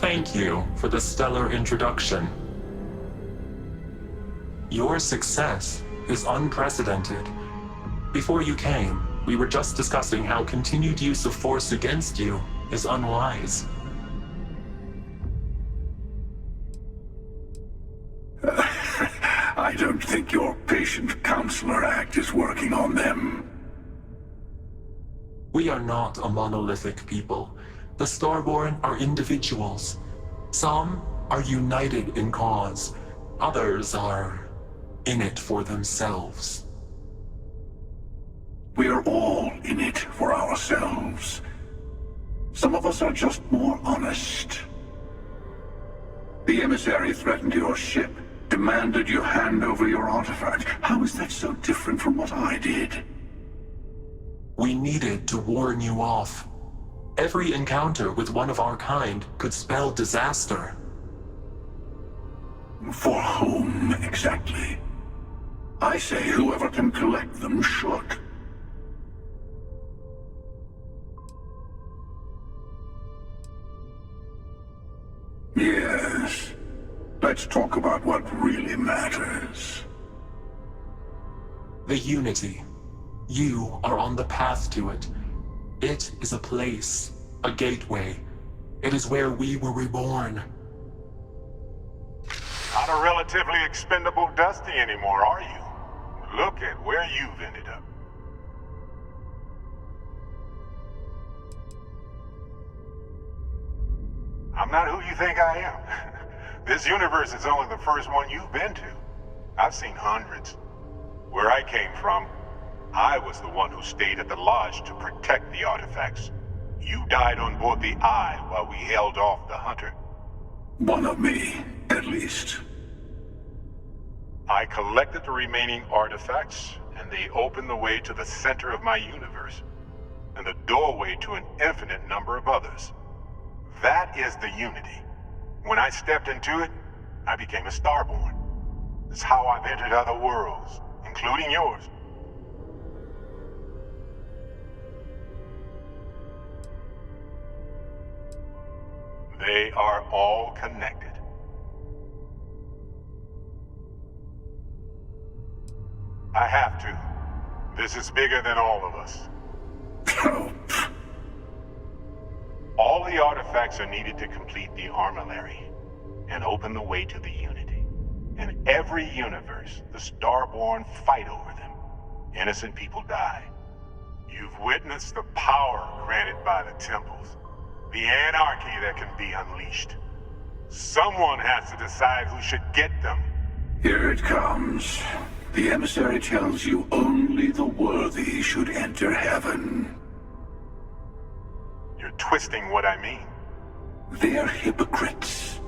Thank you for the stellar introduction. Your success is unprecedented. Before you came, we were just discussing how continued use of force against you is unwise. I don't think your patient counselor act is working on them. We are not a monolithic people. The Starborn are individuals. Some are united in cause. Others are in it for themselves. We are all in it for ourselves. Some of us are just more honest. The emissary threatened your ship, demanded you hand over your artifact. How is that so different from what I did? We needed to warn you off. Every encounter with one of our kind could spell disaster. For whom, exactly? I say whoever can collect them should. Yes. Let's talk about what really matters. The Unity. You are on the path to it. It is a place, a gateway. It is where we were reborn. Not a relatively expendable Dusty anymore, are you? Look at where you've ended up. I'm not who you think I am. This universe is only the first one you've been to. I've seen hundreds. Where I came from, I was the one who stayed at the lodge to protect the artifacts. You died on board the Eye while we held off the Hunter. One of me, at least. I collected the remaining artifacts, and they opened the way to the center of my universe, and the doorway to an infinite number of others. That is the Unity. When I stepped into it, I became a Starborn. It's how I've entered other worlds, including yours. They are all connected. I have to. This is bigger than all of us. All the artifacts are needed to complete the armillary and open the way to the Unity. In every universe, the Starborn fight over them. Innocent people die. You've witnessed the power granted by the temples, the anarchy that can be unleashed. Someone has to decide who should get them. Here it comes. The emissary tells you only the worthy should enter heaven. You're twisting what I mean. They're hypocrites.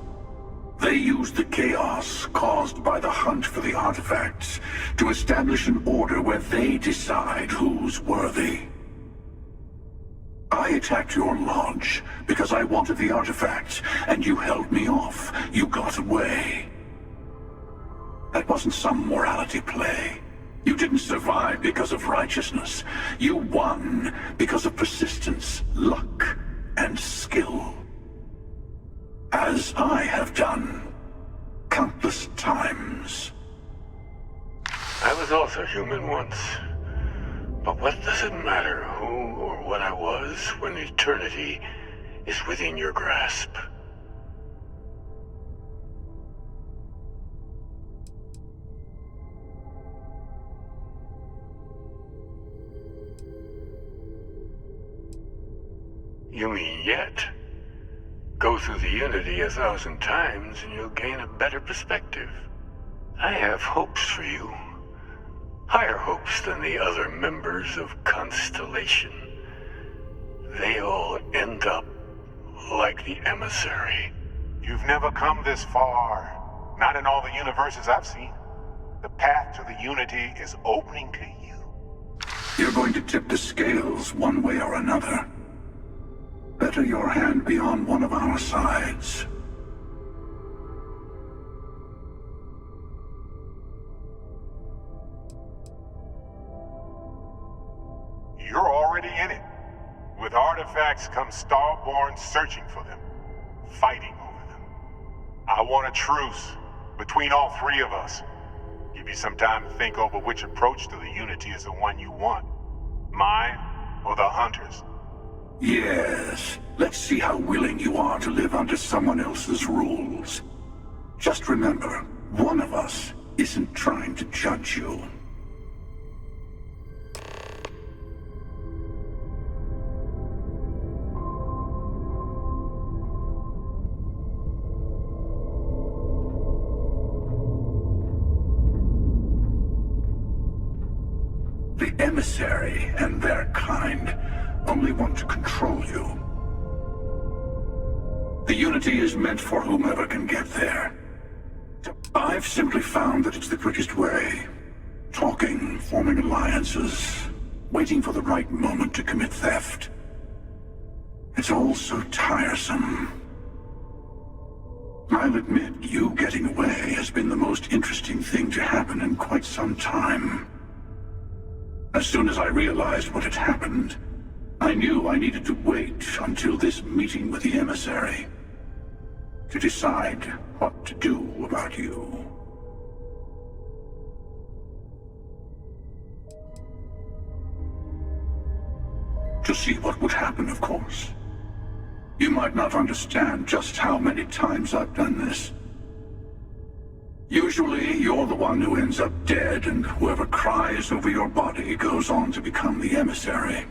They use the chaos caused by the hunt for the artifacts to establish an order where they decide who's worthy. I attacked your lodge because I wanted the artifacts, and you held me off. You got away. That wasn't some morality play. You didn't survive because of righteousness. You won because of persistence, luck, and skill. As I have done countless times. I was also human once. But what does it matter who or what I was when eternity is within your grasp? You mean yet? Go through the Unity 1,000 times and you'll gain a better perspective. I have hopes for you. Higher hopes than the other members of Constellation. They all end up like the emissary. You've never come this far. Not in all the universes I've seen. The path to the Unity is opening to you. You're going to tip the scales one way or another. Better your hand be on one of our sides. You're already in it. With artifacts comes Starborn searching for them, fighting over them. I want a truce between all three of us. Give you some time to think over which approach to the Unity is the one you want. Mine or the Hunters? Yes. Let's see how willing you are to live under someone else's rules. Just remember, one of us isn't trying to judge you. The emissary and their kind only want to control you. The Unity is meant for whomever can get there. I've simply found that it's the quickest way. Talking, forming alliances, waiting for the right moment to commit theft. It's all so tiresome. I'll admit, you getting away has been the most interesting thing to happen in quite some time. As soon as I realized what had happened, I knew I needed to wait until this meeting with the emissary to decide what to do about you. To see what would happen, of course. You might not understand just how many times I've done this. Usually, you're the one who ends up dead, and whoever cries over your body goes on to become the emissary.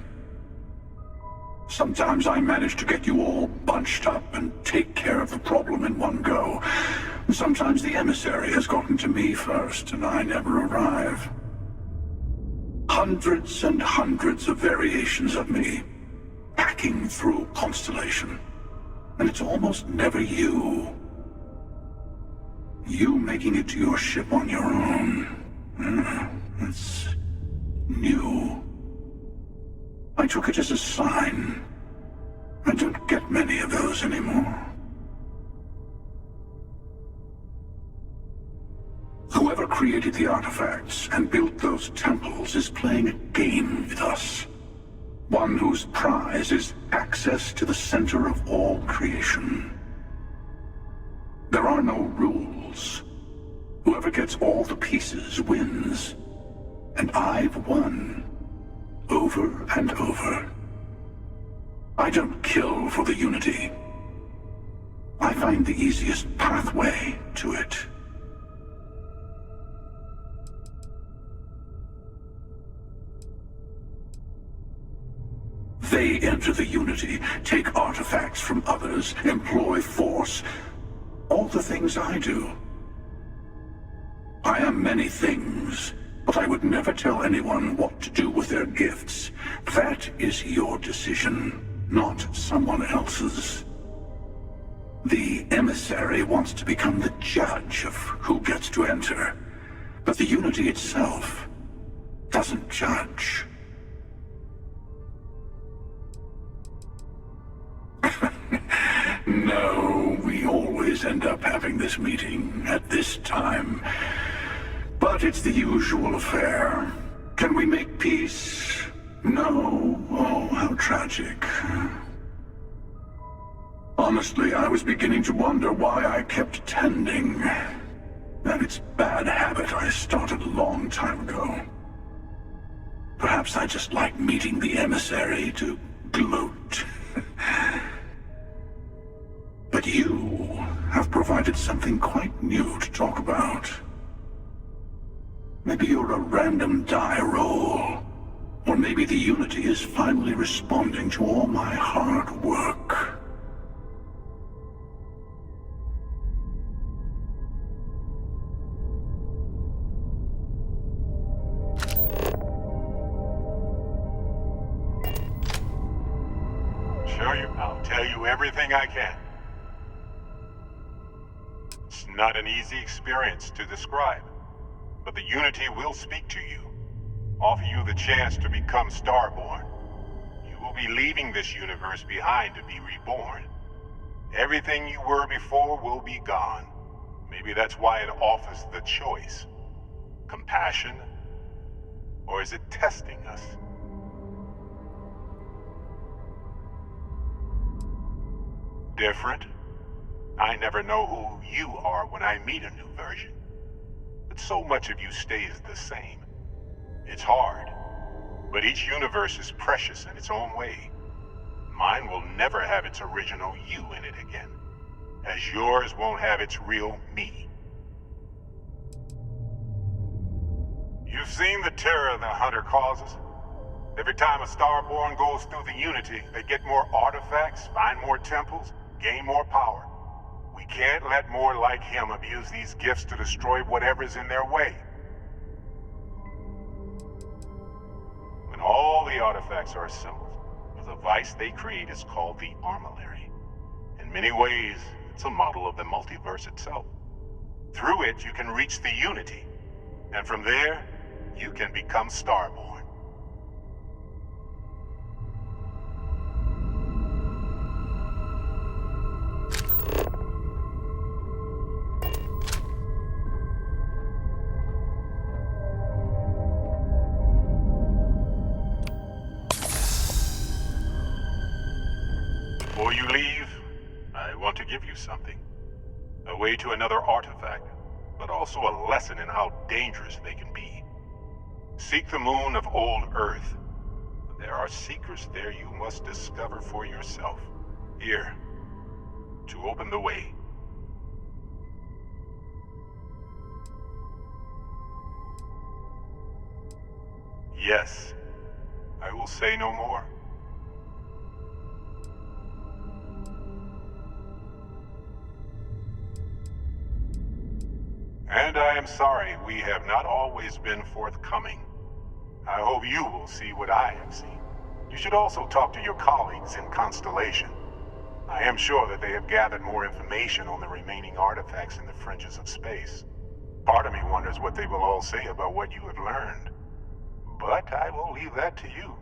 Sometimes I manage to get you all bunched up and take care of the problem in one go. Sometimes the emissary has gotten to me first, and I never arrive. Hundreds and hundreds of variations of me, hacking through Constellation. And it's almost never you. You making it to your ship on your own. It's new. I took it as a sign. I don't get many of those anymore. Whoever created the artifacts and built those temples is playing a game with us. One whose prize is access to the center of all creation. There are no rules. Whoever gets all the pieces wins. And I've won. Over and over. I don't kill for the Unity. I find the easiest pathway to it. They enter the Unity, take artifacts from others, employ force. All the things I do. I am many things, but I would never tell anyone what to do with their gifts. That is your decision, not someone else's. The emissary wants to become the judge of who gets to enter, but the Unity itself doesn't judge. No, we always end up having this meeting at this time. But it's the usual affair. Can we make peace? No. Oh, how tragic. Honestly, I was beginning to wonder why I kept tending. That it's bad habit I started a long time ago. Perhaps I just like meeting the emissary to gloat. But you have provided something quite new to talk about. Maybe you're a random die roll. Or maybe the Unity is finally responding to all my hard work. I'll tell you everything I can. It's not an easy experience to describe, but the Unity will speak to you, offer you the chance to become Starborn. You will be leaving this universe behind to be reborn. Everything you were before will be gone. Maybe that's why it offers the choice. Compassion? Or is it testing us? Different? I never know who you are when I meet a new version. But so much of you stays the same. It's hard, but each universe is precious in its own way. Mine will never have its original you in it again, as yours won't have its real me. You've seen the terror the Hunter causes. Every time a Starborn goes through the Unity, they get more artifacts, find more temples, gain more power. We can't let more like him abuse these gifts to destroy whatever's in their way. When all the artifacts are assembled, the device they create is called the Armillary. In many ways, it's a model of the multiverse itself. Through it, you can reach the Unity, and from there, you can become Starborn. Before you leave, I want to give you something. A way to another artifact, but also a lesson in how dangerous they can be. Seek the moon of old Earth. There are secrets there you must discover for yourself. Here, to open the way. Yes, I will say no more. And I am sorry we have not always been forthcoming. I hope you will see what I have seen. You should also talk to your colleagues in Constellation. I am sure that they have gathered more information on the remaining artifacts in the fringes of space. Part of me wonders what they will all say about what you have learned. But I will leave that to you.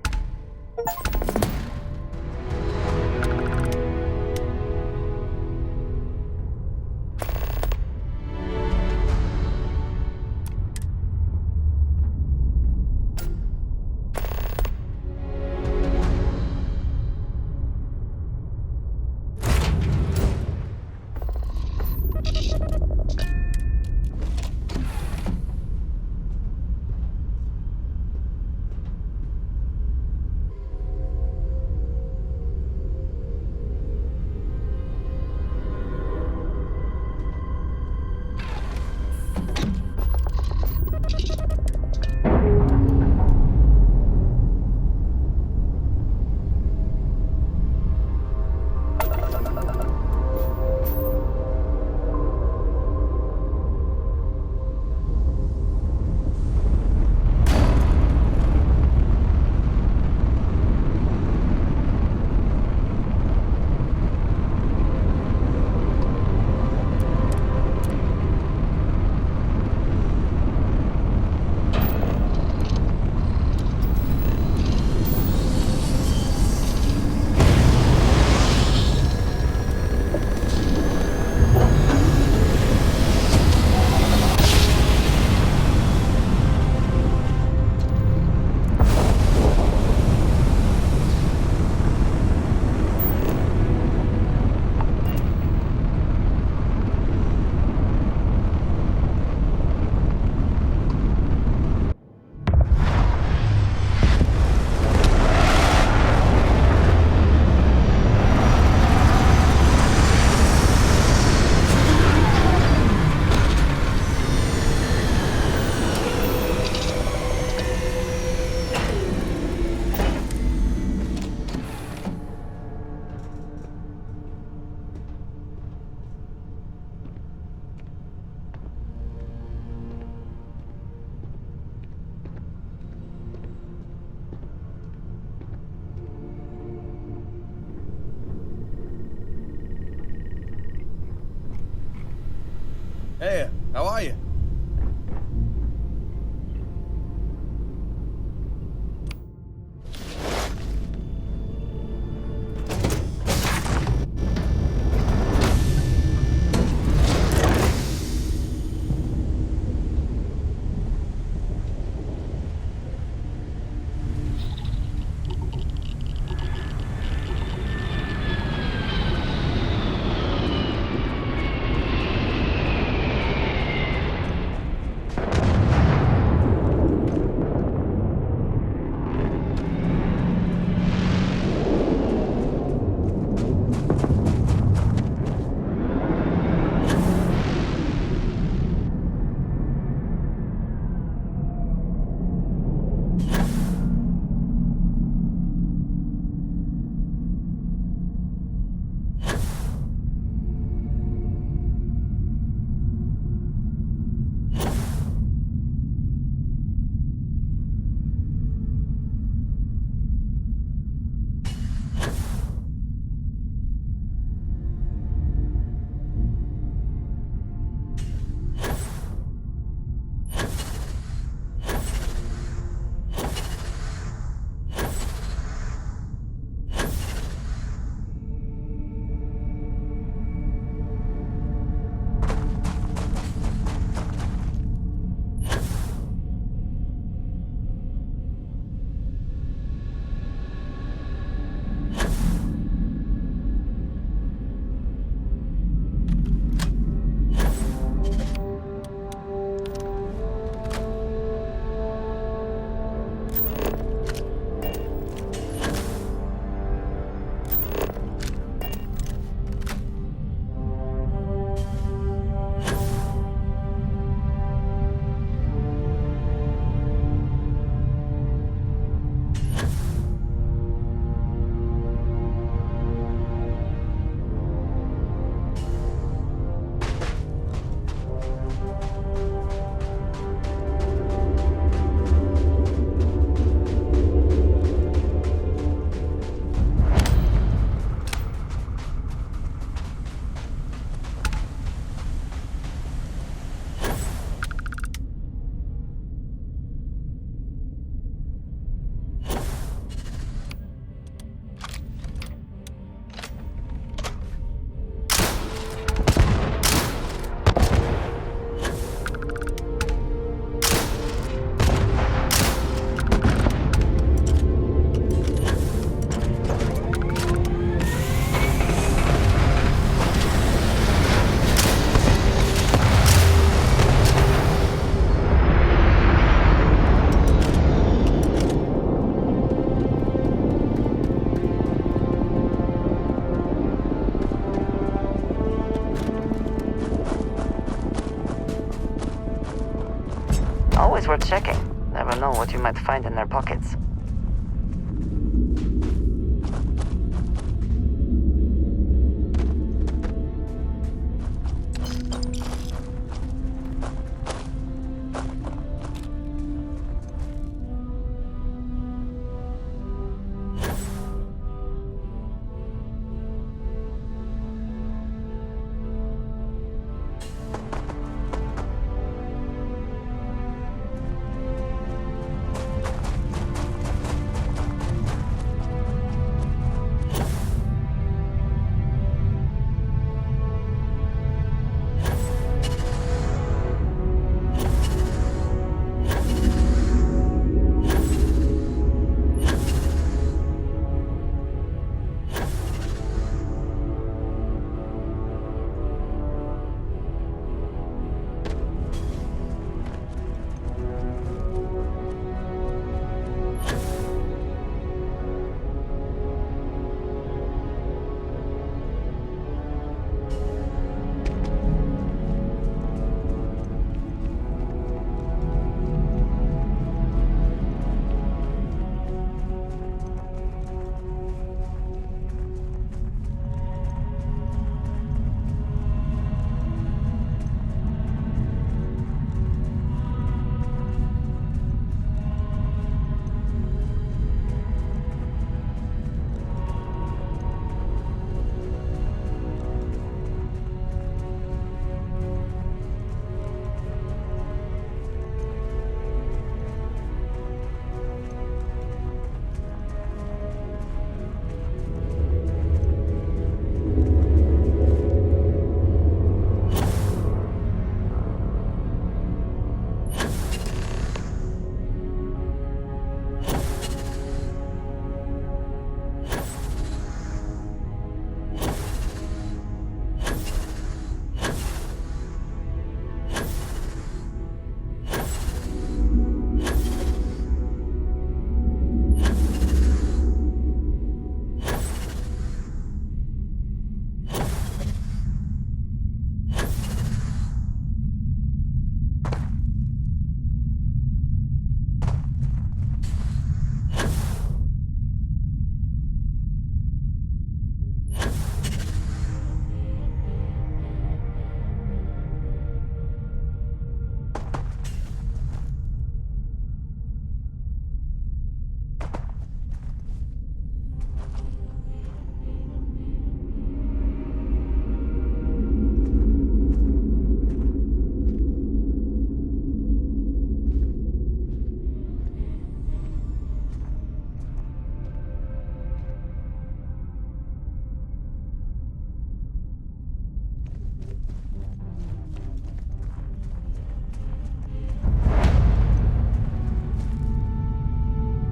Always worth checking. Never know what you might find in their pockets.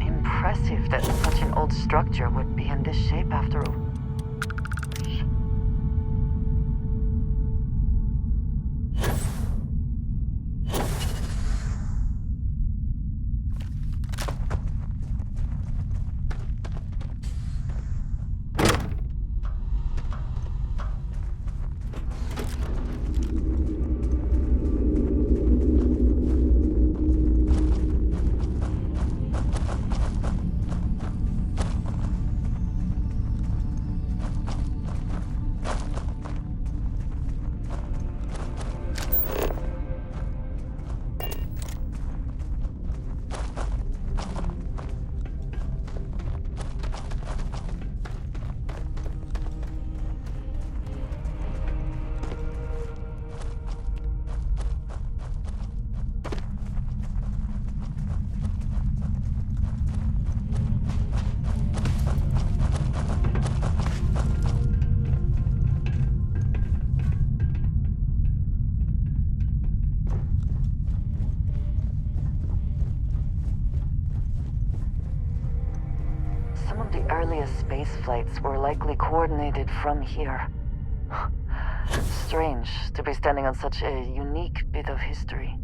Impressive that such an old structure would be in this shape after all. Some of the earliest space flights were likely coordinated from here. Strange to be standing on such a unique bit of history.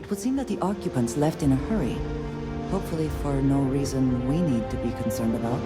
It would seem that the occupants left in a hurry. Hopefully for no reason we need to be concerned about.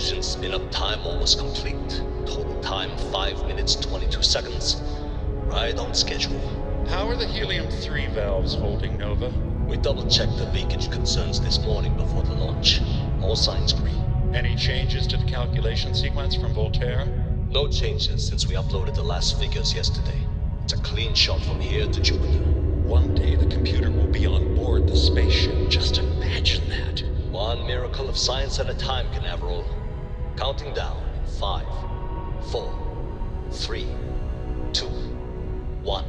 Constellation spin-up time almost complete. Total time 5 minutes 22 seconds. Right on schedule. How are the helium-3 valves holding, Nova? We double-checked the leakage concerns this morning before the launch. All signs green. Any changes to the calculation sequence from Voltaire? No changes since we uploaded the last figures yesterday. It's a clean shot from here to Jupiter. One day the computer will be on board the spaceship. Just imagine that. One miracle of science at a time, Canaveral. Counting down in 5, 4, 3, 2, 1.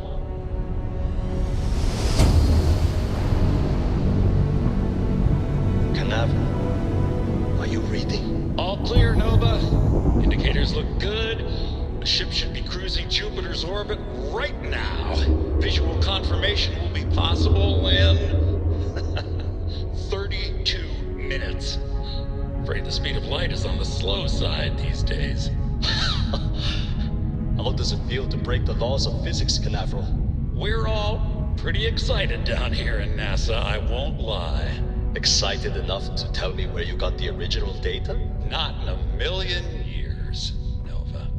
Canaveral, are you reading? All clear, Nova. Indicators look good. The ship should be cruising Jupiter's orbit right now. Visual confirmation will be possible in 32 minutes. Afraid the speed of light is on the slow side these days. How does it feel to break the laws of physics, Canaveral? We're all pretty excited down here in NASA, I won't lie. Excited enough to tell me where you got the original data? Not in a million years, Nova.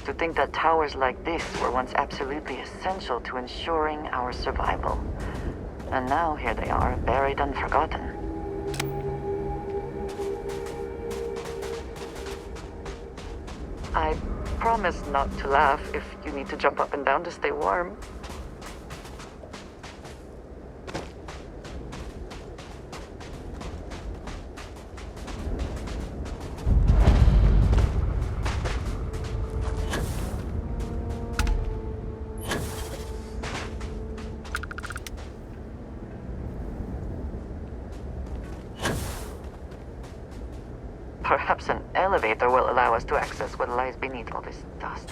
to think that towers like this were once absolutely essential to ensuring our survival. And now here they are, buried and forgotten. I promise not to laugh if you need to jump up and down to stay warm. Perhaps an elevator will allow us to access what lies beneath all this dust.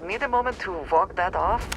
Need a moment to walk that off?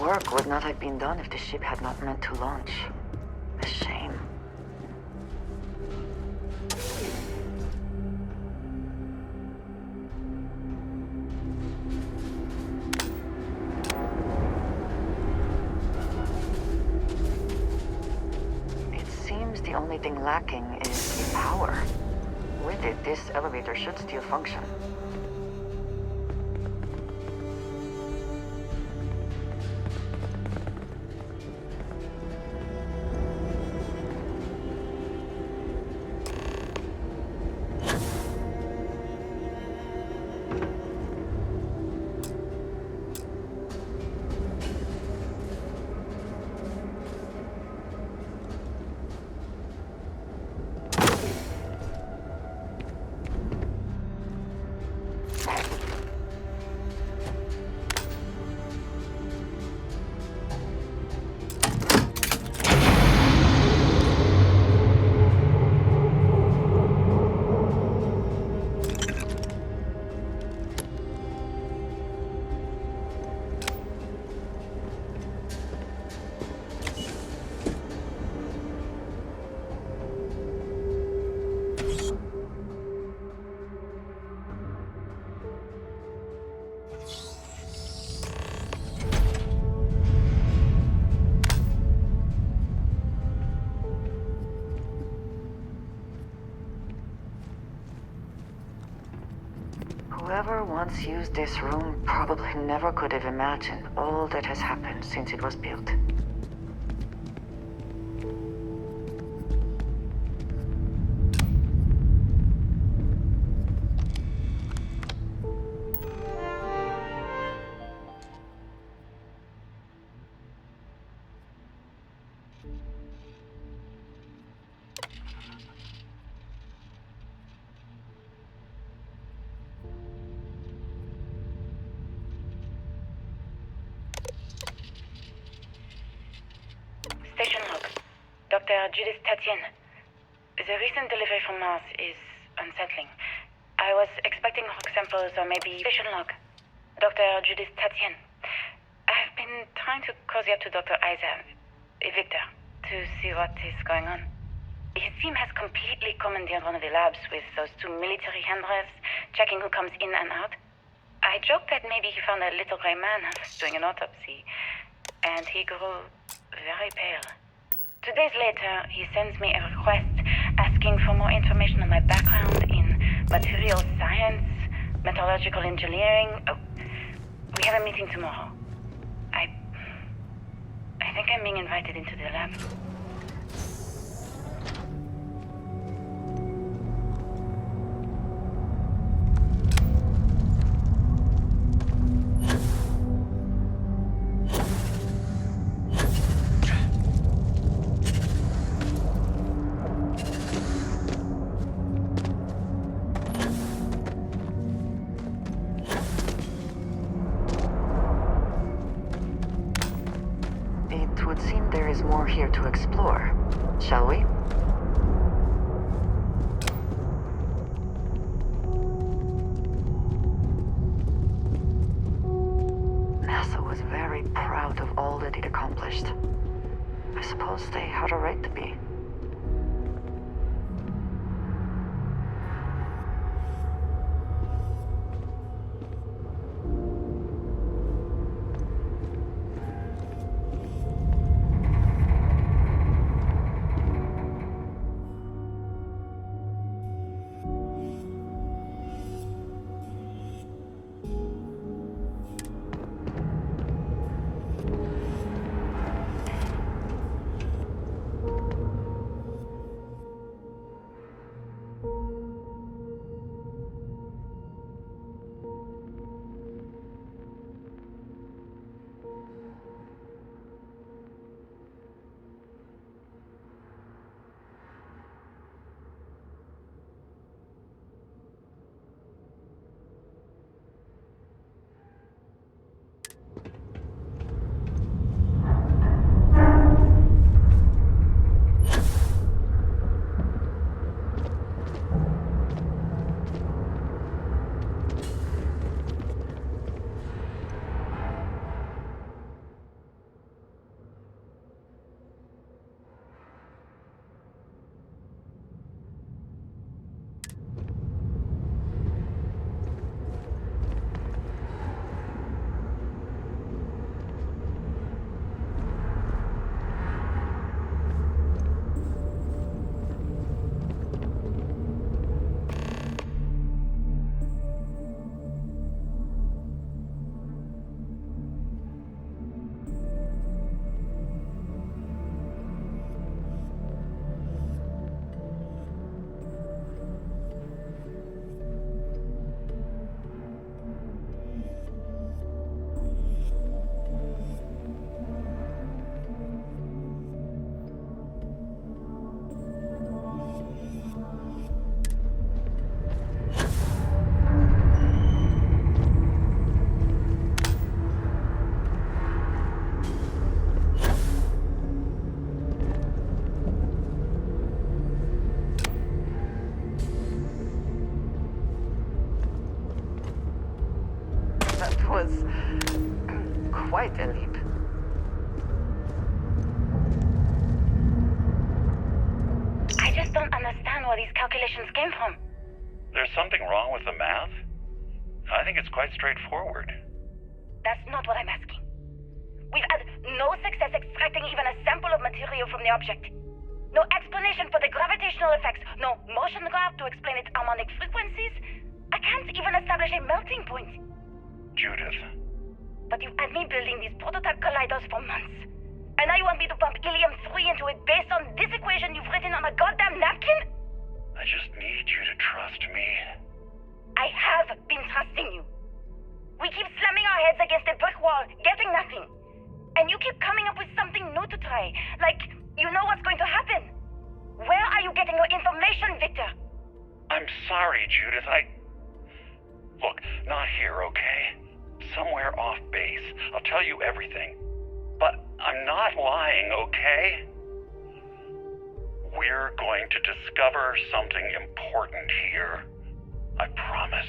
Work would not have been done if the ship had not meant to launch. A shame. It seems the only thing lacking is power. With it, this elevator should still function. Whoever once used this room probably never could have imagined all that has happened since it was built. Station log. Dr. Judith Tatien. The recent delivery from Mars is unsettling. I was expecting rock samples or maybe station log. Dr. Judith Tatien. I've been trying to cozy up to Dr. Victor, to see what is going on. His team has completely commandeered one of the labs with those 2 military handrails, checking who comes in and out. I joked that maybe he found a little gray man doing an autopsy, and he grew very pale. 2 days later, he sends me a request asking for more information on my background in material science, metallurgical engineering. Oh, we have a meeting tomorrow. I think I'm being invited into the lab. It would seem there is more here to explore. Shall we? NASA was very proud of all that it accomplished. I suppose they had a right to be. Was quite a leap. I just don't understand where these calculations came from. There's something wrong with the math? I think it's quite straightforward. That's not what I'm asking. We've had no success extracting even a sample of material from the object. No explanation for the gravitational effects, no motion graph to explain its harmonic frequencies. I can't even establish a melting point. Judith. But you've had me building these prototype colliders for months. And now you want me to pump helium-3 into it based on this equation you've written on a goddamn napkin? I just need you to trust me. I have been trusting you. We keep slamming our heads against a brick wall, getting nothing. And you keep coming up with something new to try. Like, you know what's going to happen. Where are you getting your information, Victor? I'm sorry, Judith. Look, not here, okay? Somewhere off base. I'll tell you everything. But I'm not lying, okay? We're going to discover something important here. I promise.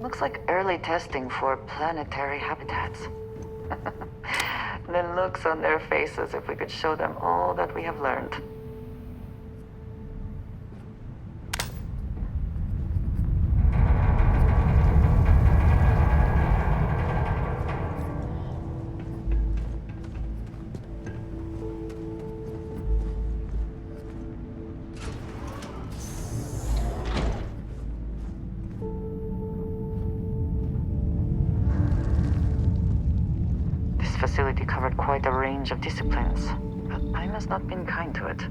Looks like early testing for planetary habitats. The looks on their faces if we could show them all that we have learned. Facility covered quite a range of disciplines, but I must not been kind to it.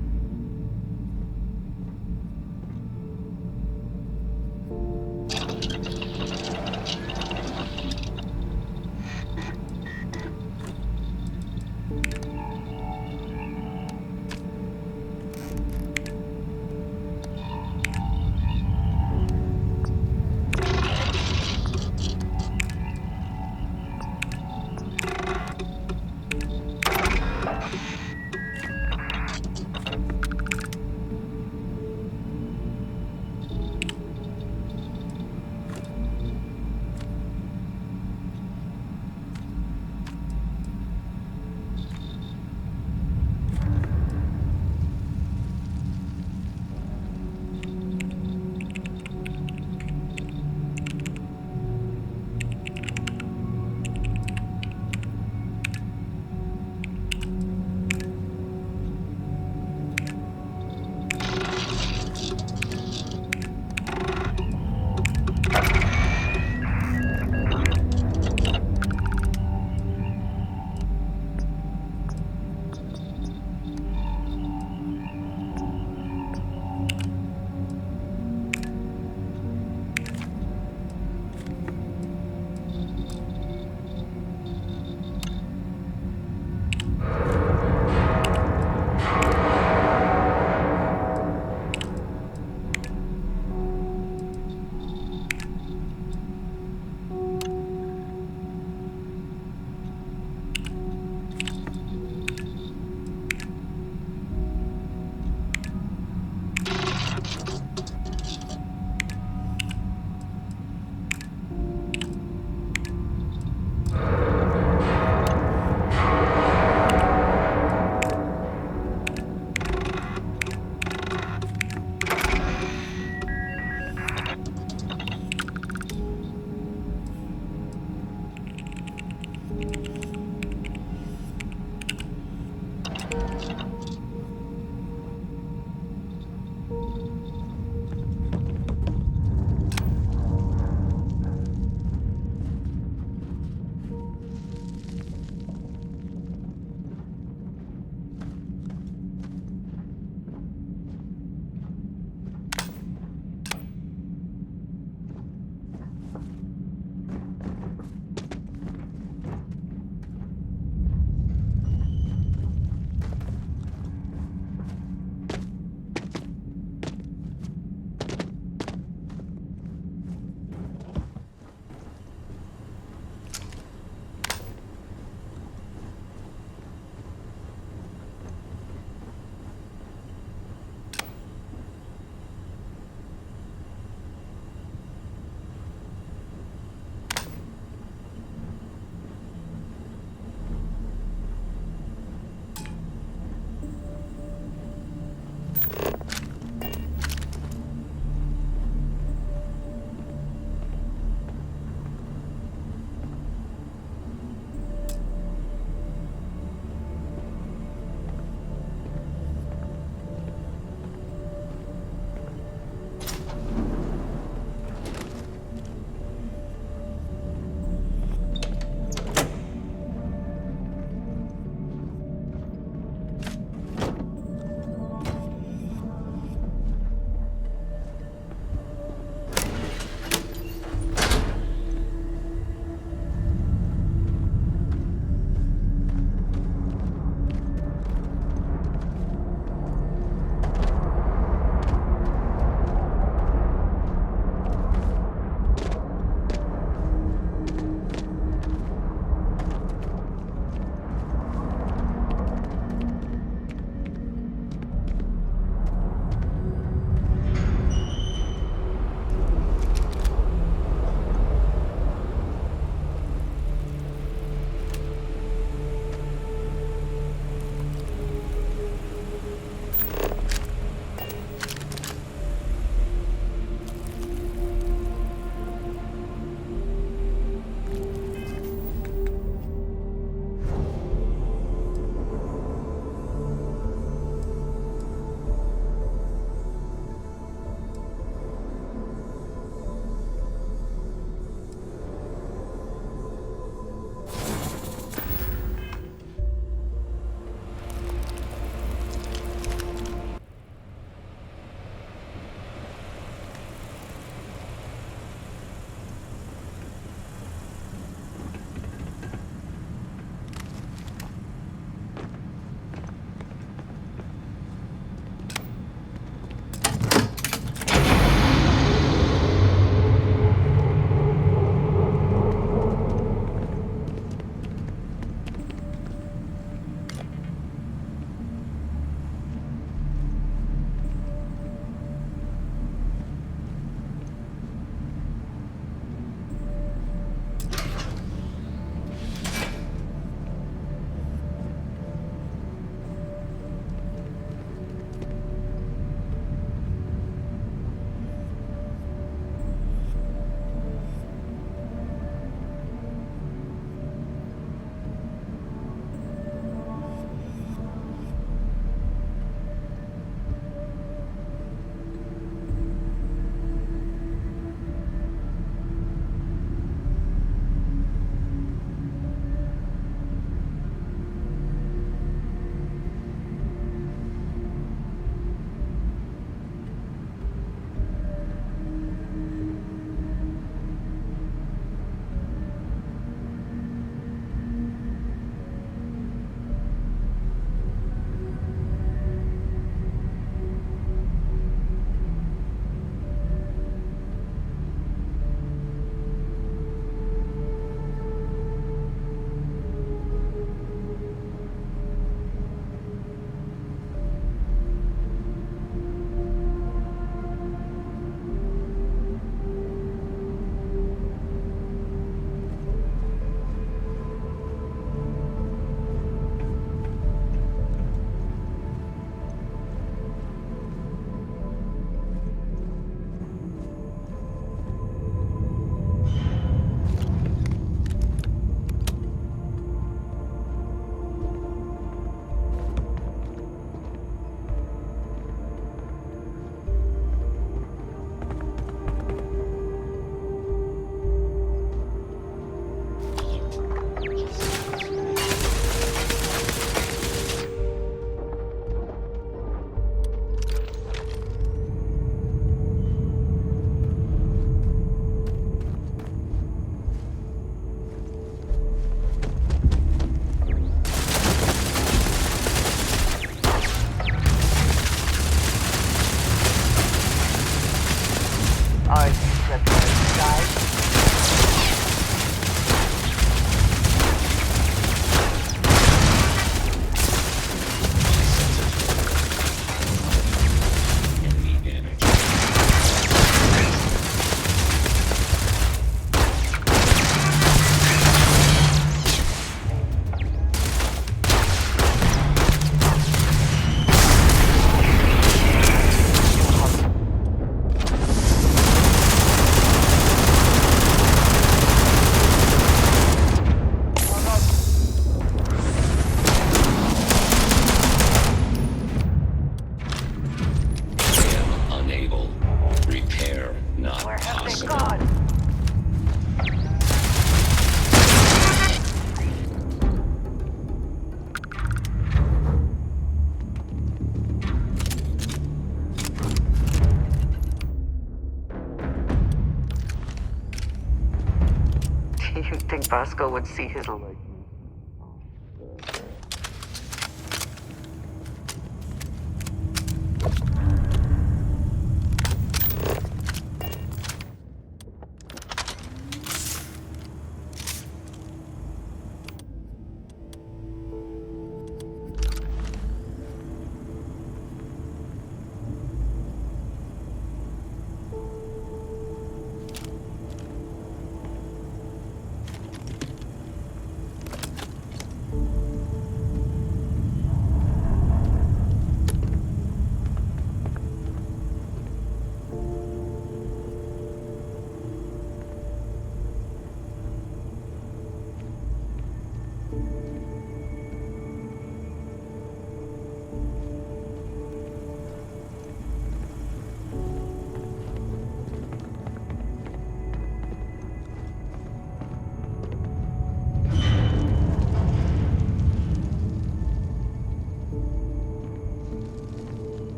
Roscoe would see his light.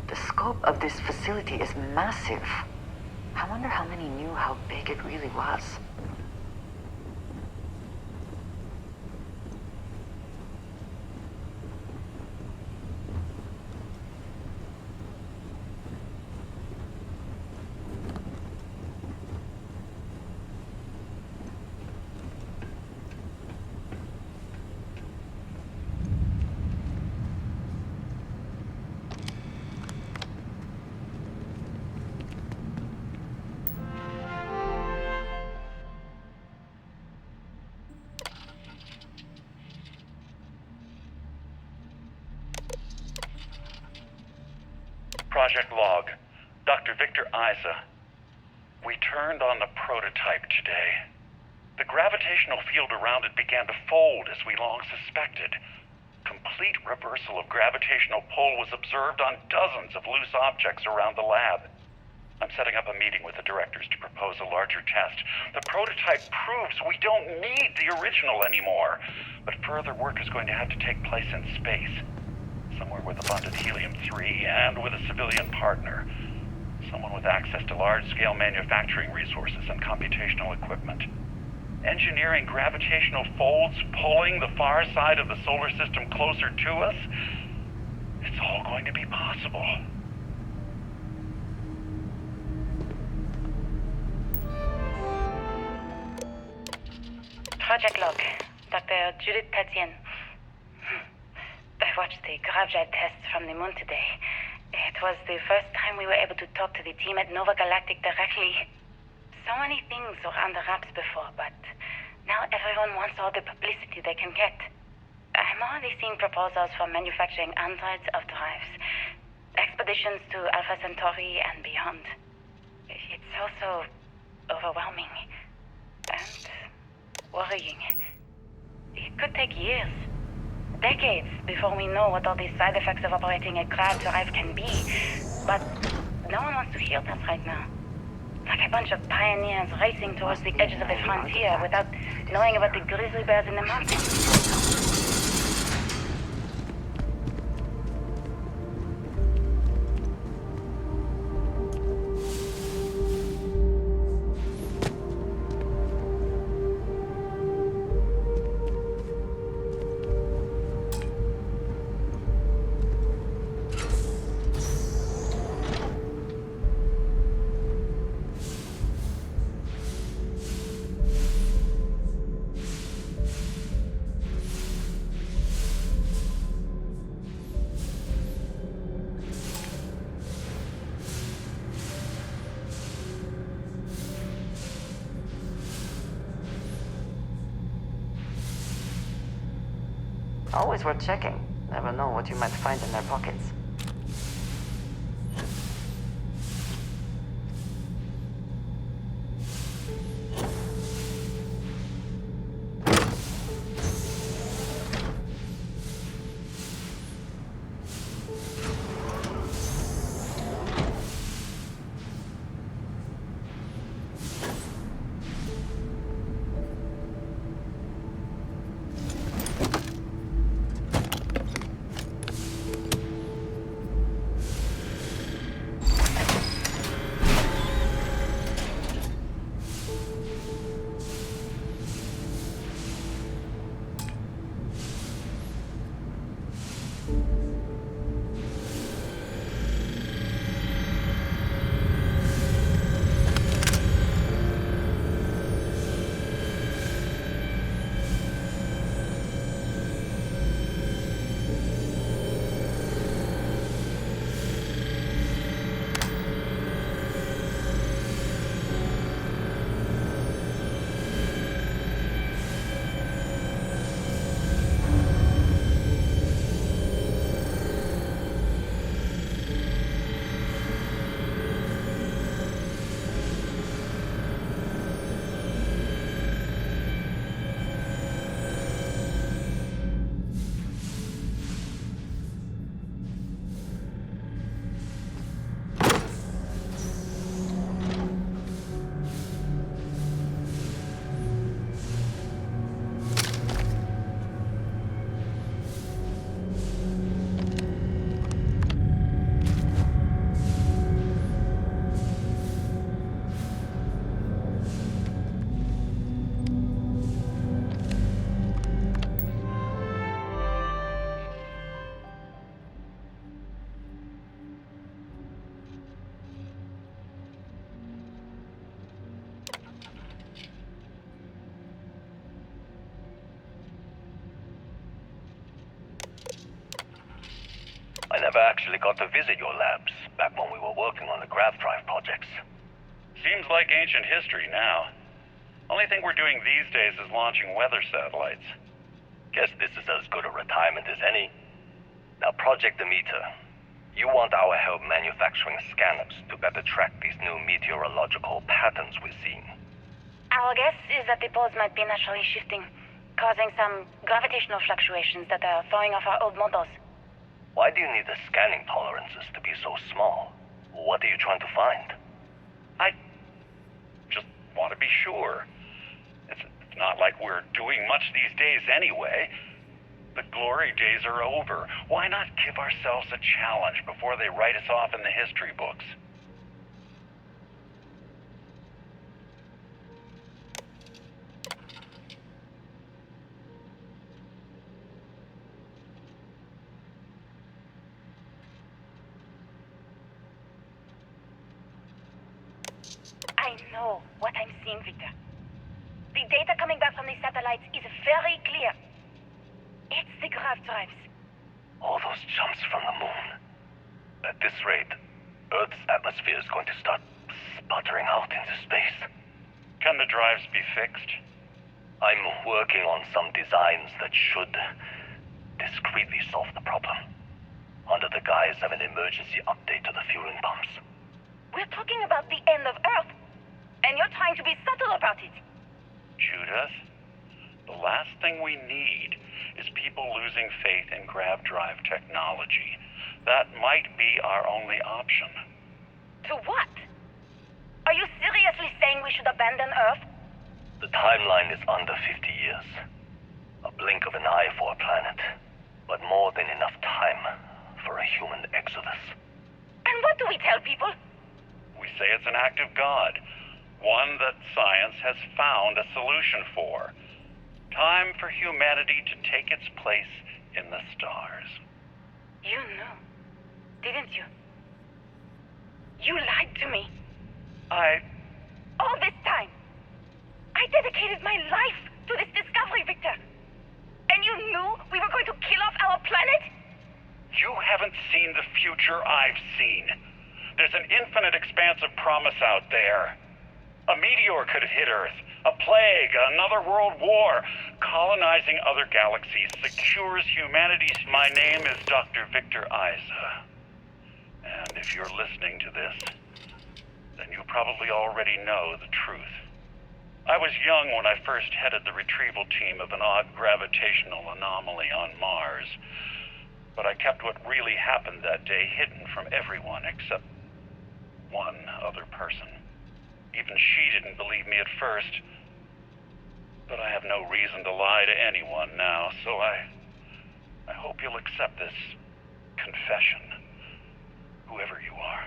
The scope of this facility is massive. I wonder how many knew how big it really was. Project log. Dr. Victor Isa. We turned on the prototype today. The gravitational field around it began to fold as we long suspected. Complete reversal of gravitational pull was observed on dozens of loose objects around the lab. I'm setting up a meeting with the directors to propose a larger test. The prototype proves we don't need the original anymore, but further work is going to have to take place in space. Somewhere with abundant helium-3 and with a civilian partner. Someone with access to large-scale manufacturing resources and computational equipment. Engineering gravitational folds, pulling the far side of the solar system closer to us. It's all going to be possible. Project log. Dr. Judith Tatien. I watched the gravjet tests from the moon today. It was the first time we were able to talk to the team at Nova Galactic directly. So many things were under wraps before, but now everyone wants all the publicity they can get. I'm already seeing proposals for manufacturing androids of drives, expeditions to Alpha Centauri and beyond. It's also overwhelming and worrying. It could take years, decades, before we know what all these side effects of operating a grav drive can be. But no one wants to hear that right now. Like a bunch of pioneers racing towards the edges of the frontier without knowing about the grizzly bears in the mountains. Always worth checking. Never know what you might find in their pockets. I never actually got to visit your labs back when we were working on the grav drive projects. Seems like ancient history now. Only thing we're doing these days is launching weather satellites. Guess this is as good a retirement as any. Now, Project Demeter, you want our help manufacturing scanners to better track these new meteorological patterns we're seeing. Our guess is that the poles might be naturally shifting, causing some gravitational fluctuations that are throwing off our old models. Why do you need the scanning tolerances to be so small? What are you trying to find? I just want to be sure. It's not like we're doing much these days anyway. The glory days are over. Why not give ourselves a challenge before they write us off in the history books? I know what I'm seeing, Victor. The data coming back from the satellites is very clear. It's the grav drives. All those jumps from the moon. At this rate, Earth's atmosphere is going to start sputtering out into space. Can the drives be fixed? I'm working on some designs that should discreetly solve the problem, under the guise of an emergency update to the fueling pumps. We're talking about the end of Earth, and you're trying to be subtle about it. Judith, the last thing we need is people losing faith in grav drive technology. That might be our only option. To what? Are you seriously saying we should abandon Earth? The timeline is under 50 years. A blink of an eye for a planet, but more than enough time for a human exodus. And what do we tell people? We say it's an act of God, one that science has found a solution for. Time for humanity to take its place in the stars. You knew, didn't you? You lied to me. All this time, I dedicated my life to this discovery, Victor. And you knew we were going to kill off our planet? You haven't seen the future I've seen. There's an infinite expanse of promise out there. A meteor could hit Earth, a plague, another world war. Colonizing other galaxies secures humanity's... My name is Dr. Victor Isa. And if you're listening to this, then you probably already know the truth. I was young when I first headed the retrieval team of an odd gravitational anomaly on Mars. But I kept what really happened that day hidden from everyone except one other person. Even she didn't believe me at first. But I have no reason to lie to anyone now, so I hope you'll accept this confession, whoever you are.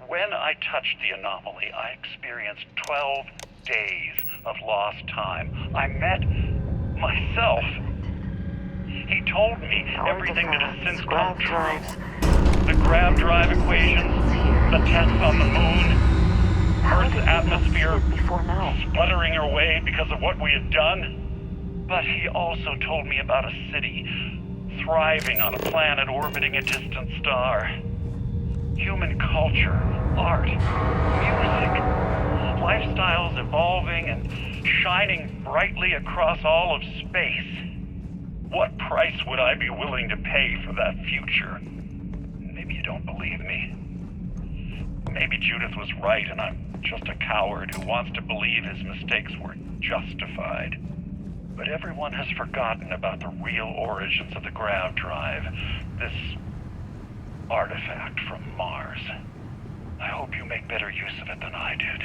When I touched the anomaly, I experienced 12 days of lost time. I met myself. He told me everything that has since come true. The grav drive equations, the tests on the moon, Earth's atmosphere sputtering away because of what we had done. But he also told me about a city thriving on a planet orbiting a distant star. Human culture, art, music, lifestyles evolving and shining brightly across all of space. What price would I be willing to pay for that future? Maybe you don't believe me. Maybe Judith was right and I'm just a coward who wants to believe his mistakes were justified. But everyone has forgotten about the real origins of the grav drive, this artifact from Mars. I hope you make better use of it than I did.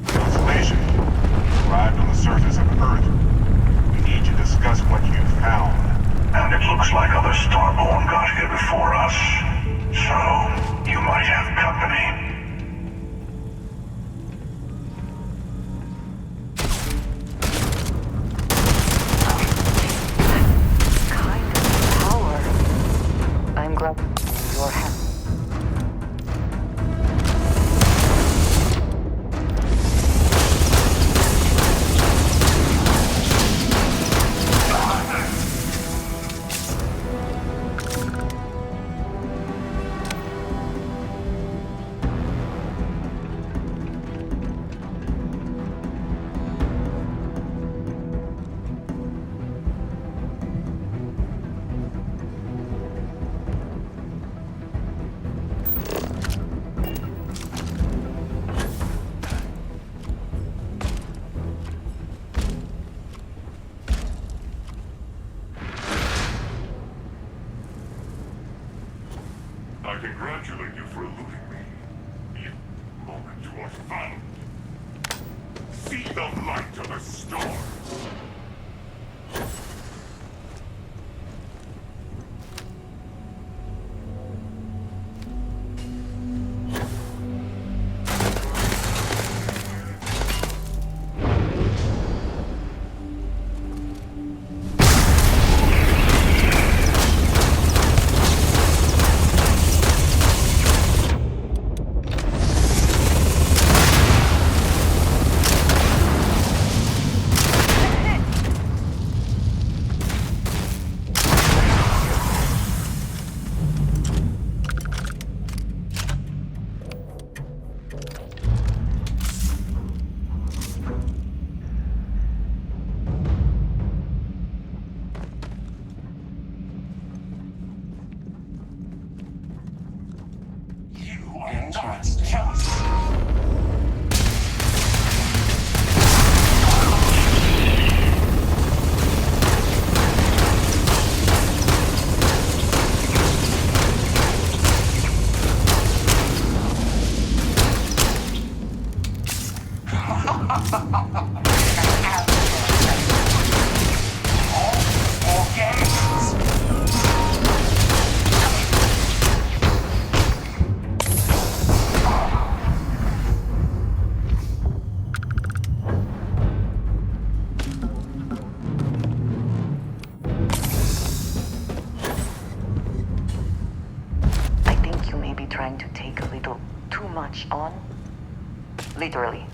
Constellation, arrived on the surface of Earth. We need to discuss what you found. And it looks like other Starborn got here before us. So, you might have company. I'm glad you're happy. I congratulate you for eluding me. The moment you are found, see the light of the stars. I think you may be trying to take a little too much on. Literally.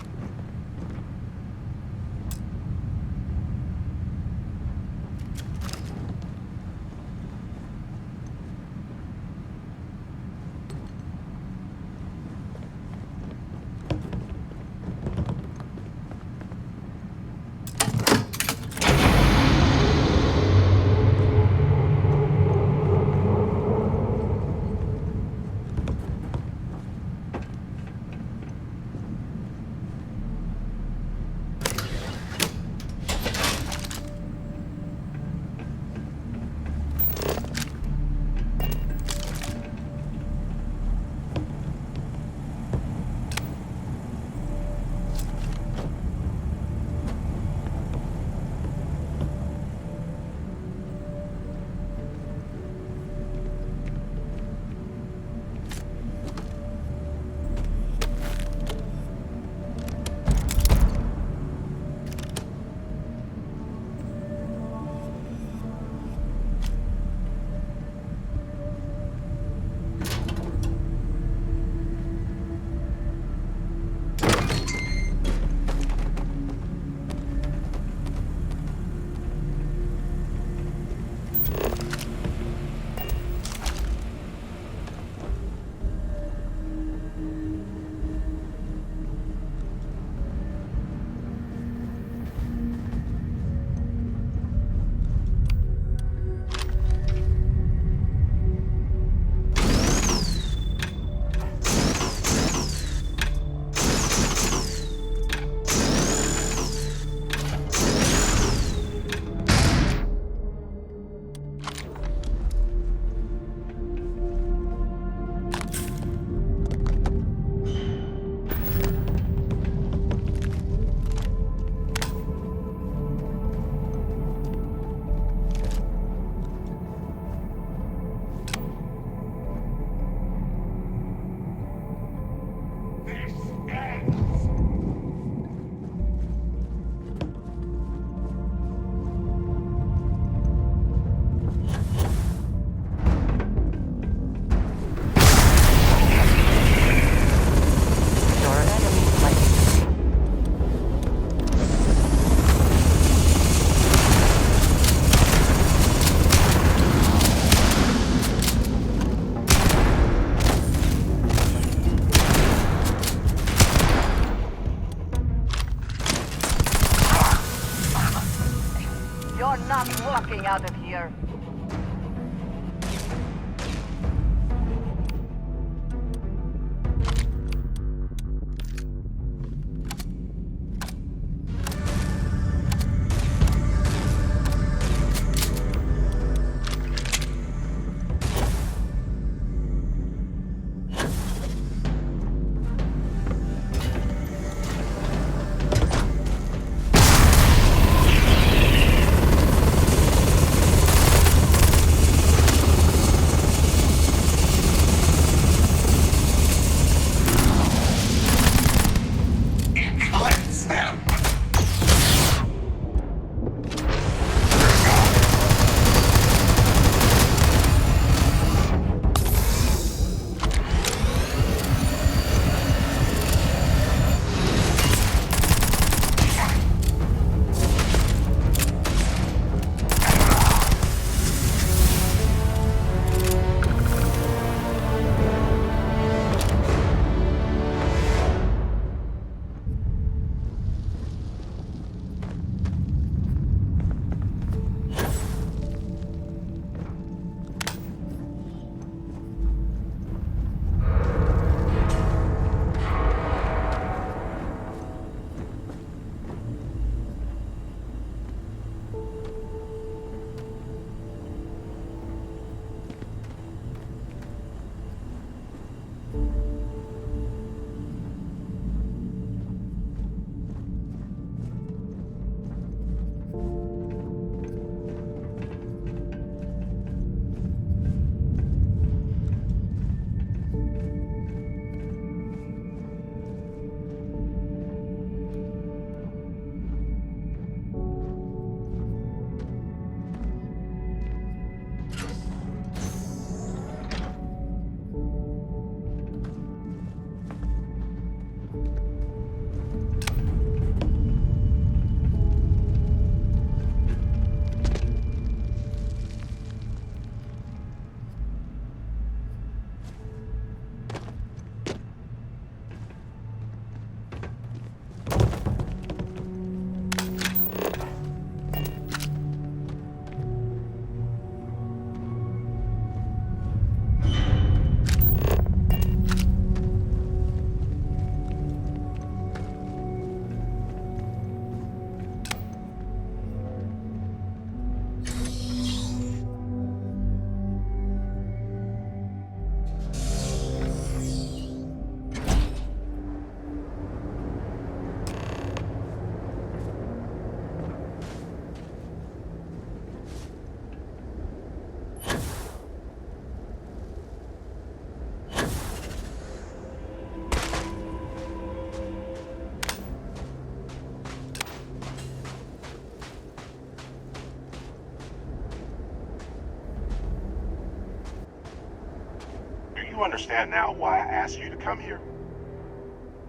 you understand now why I asked you to come here?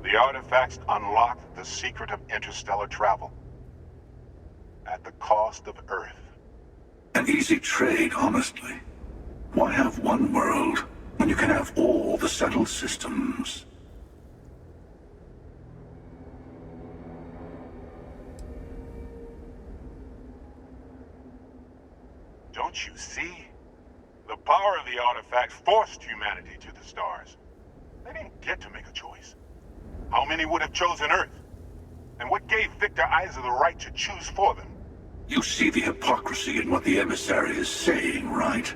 The artifacts unlock the secret of interstellar travel. At the cost of Earth. An easy trade, honestly. Why have one world when you can have all the settled systems? Don't you see? The power of the artifacts forced humanity to the stars. They didn't get to make a choice. How many would have chosen Earth? And what gave Victor Isa the right to choose for them? You see the hypocrisy in what the emissary is saying, right?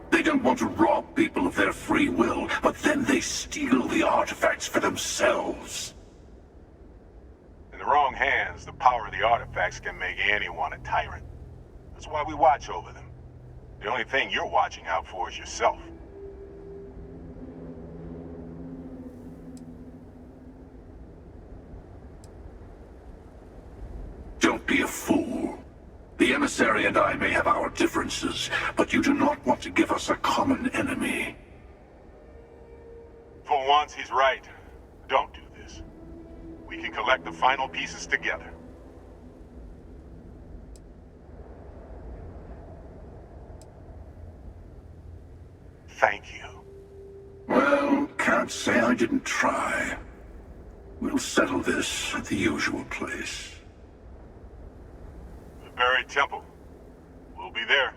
They don't want to rob people of their free will, but then they steal the artifacts for themselves. In the wrong hands, the power of the artifacts can make anyone a tyrant. That's why we watch over them. The only thing you're watching out for is yourself. Don't be a fool. The emissary and I may have our differences, but you do not want to give us a common enemy. For once, he's right. Don't do this. We can collect the final pieces together. Thank you. Well, can't say I didn't try. We'll settle this at the usual place. The buried temple. We'll be there.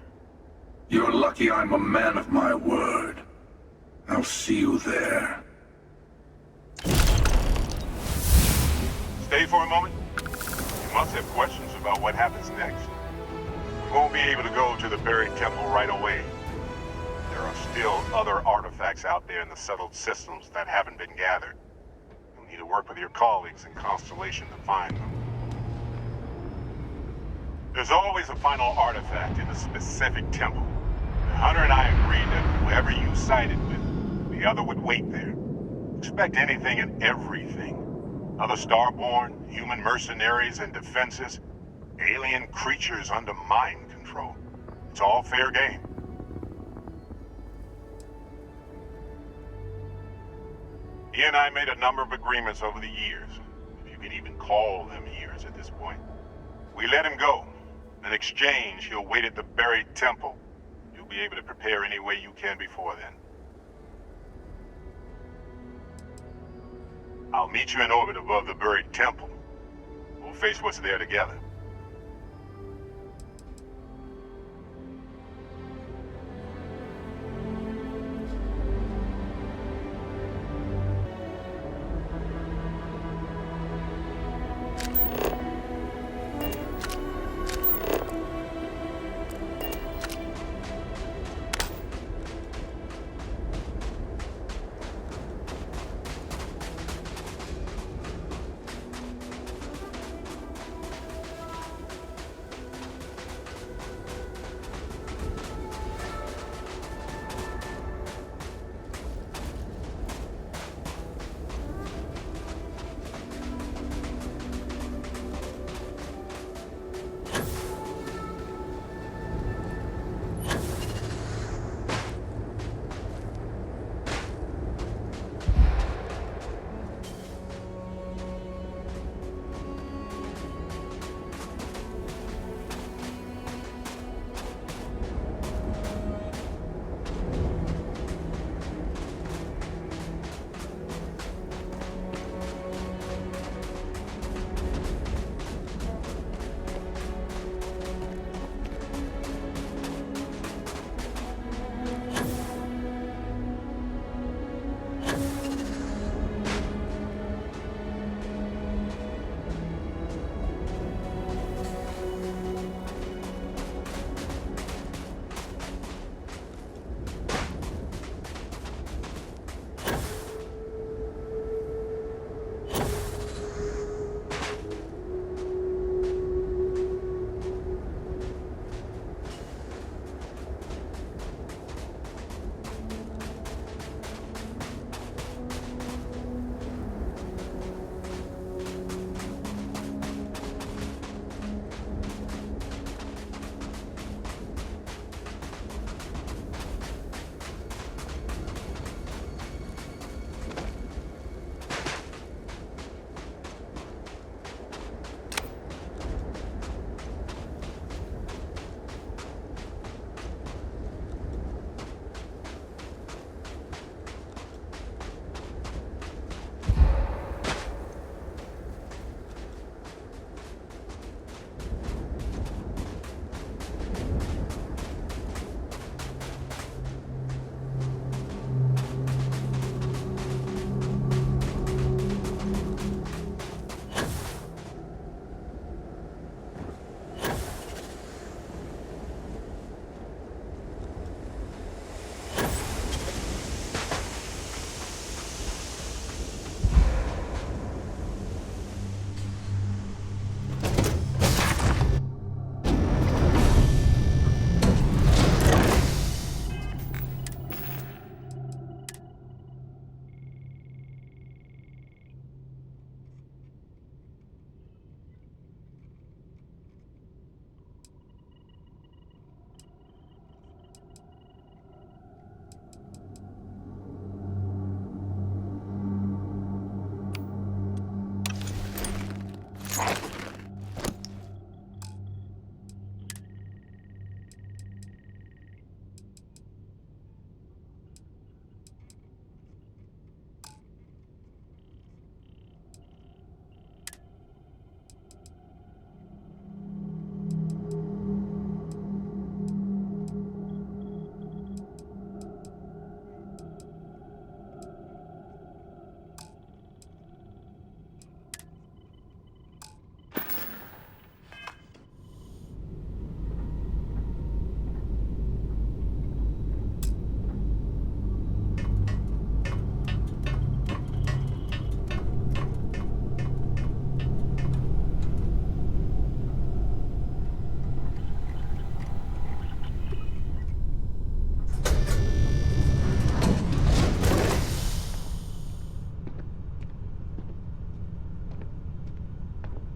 You're lucky I'm a man of my word. I'll see you there. Stay for a moment. You must have questions about what happens next. You won't be able to go to the buried temple right away. There are still other artifacts out there in the settled systems that haven't been gathered. You'll need to work with your colleagues in Constellation to find them. There's always a final artifact in a specific temple. The Hunter and I agreed that whoever you sided with, the other would wait there. Expect anything and everything. Other Starborn, human mercenaries and defenses, alien creatures under mind control. It's all fair game. He and I made a number of agreements over the years, if you can even call them years at this point. We let him go. In exchange, he'll wait at the buried temple. You'll be able to prepare any way you can before then. I'll meet you in orbit above the buried temple. We'll face what's there together.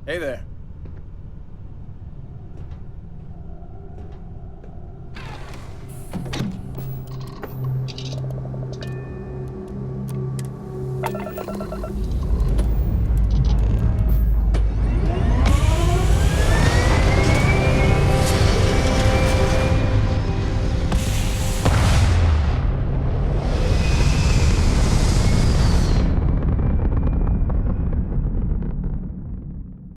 Hey there.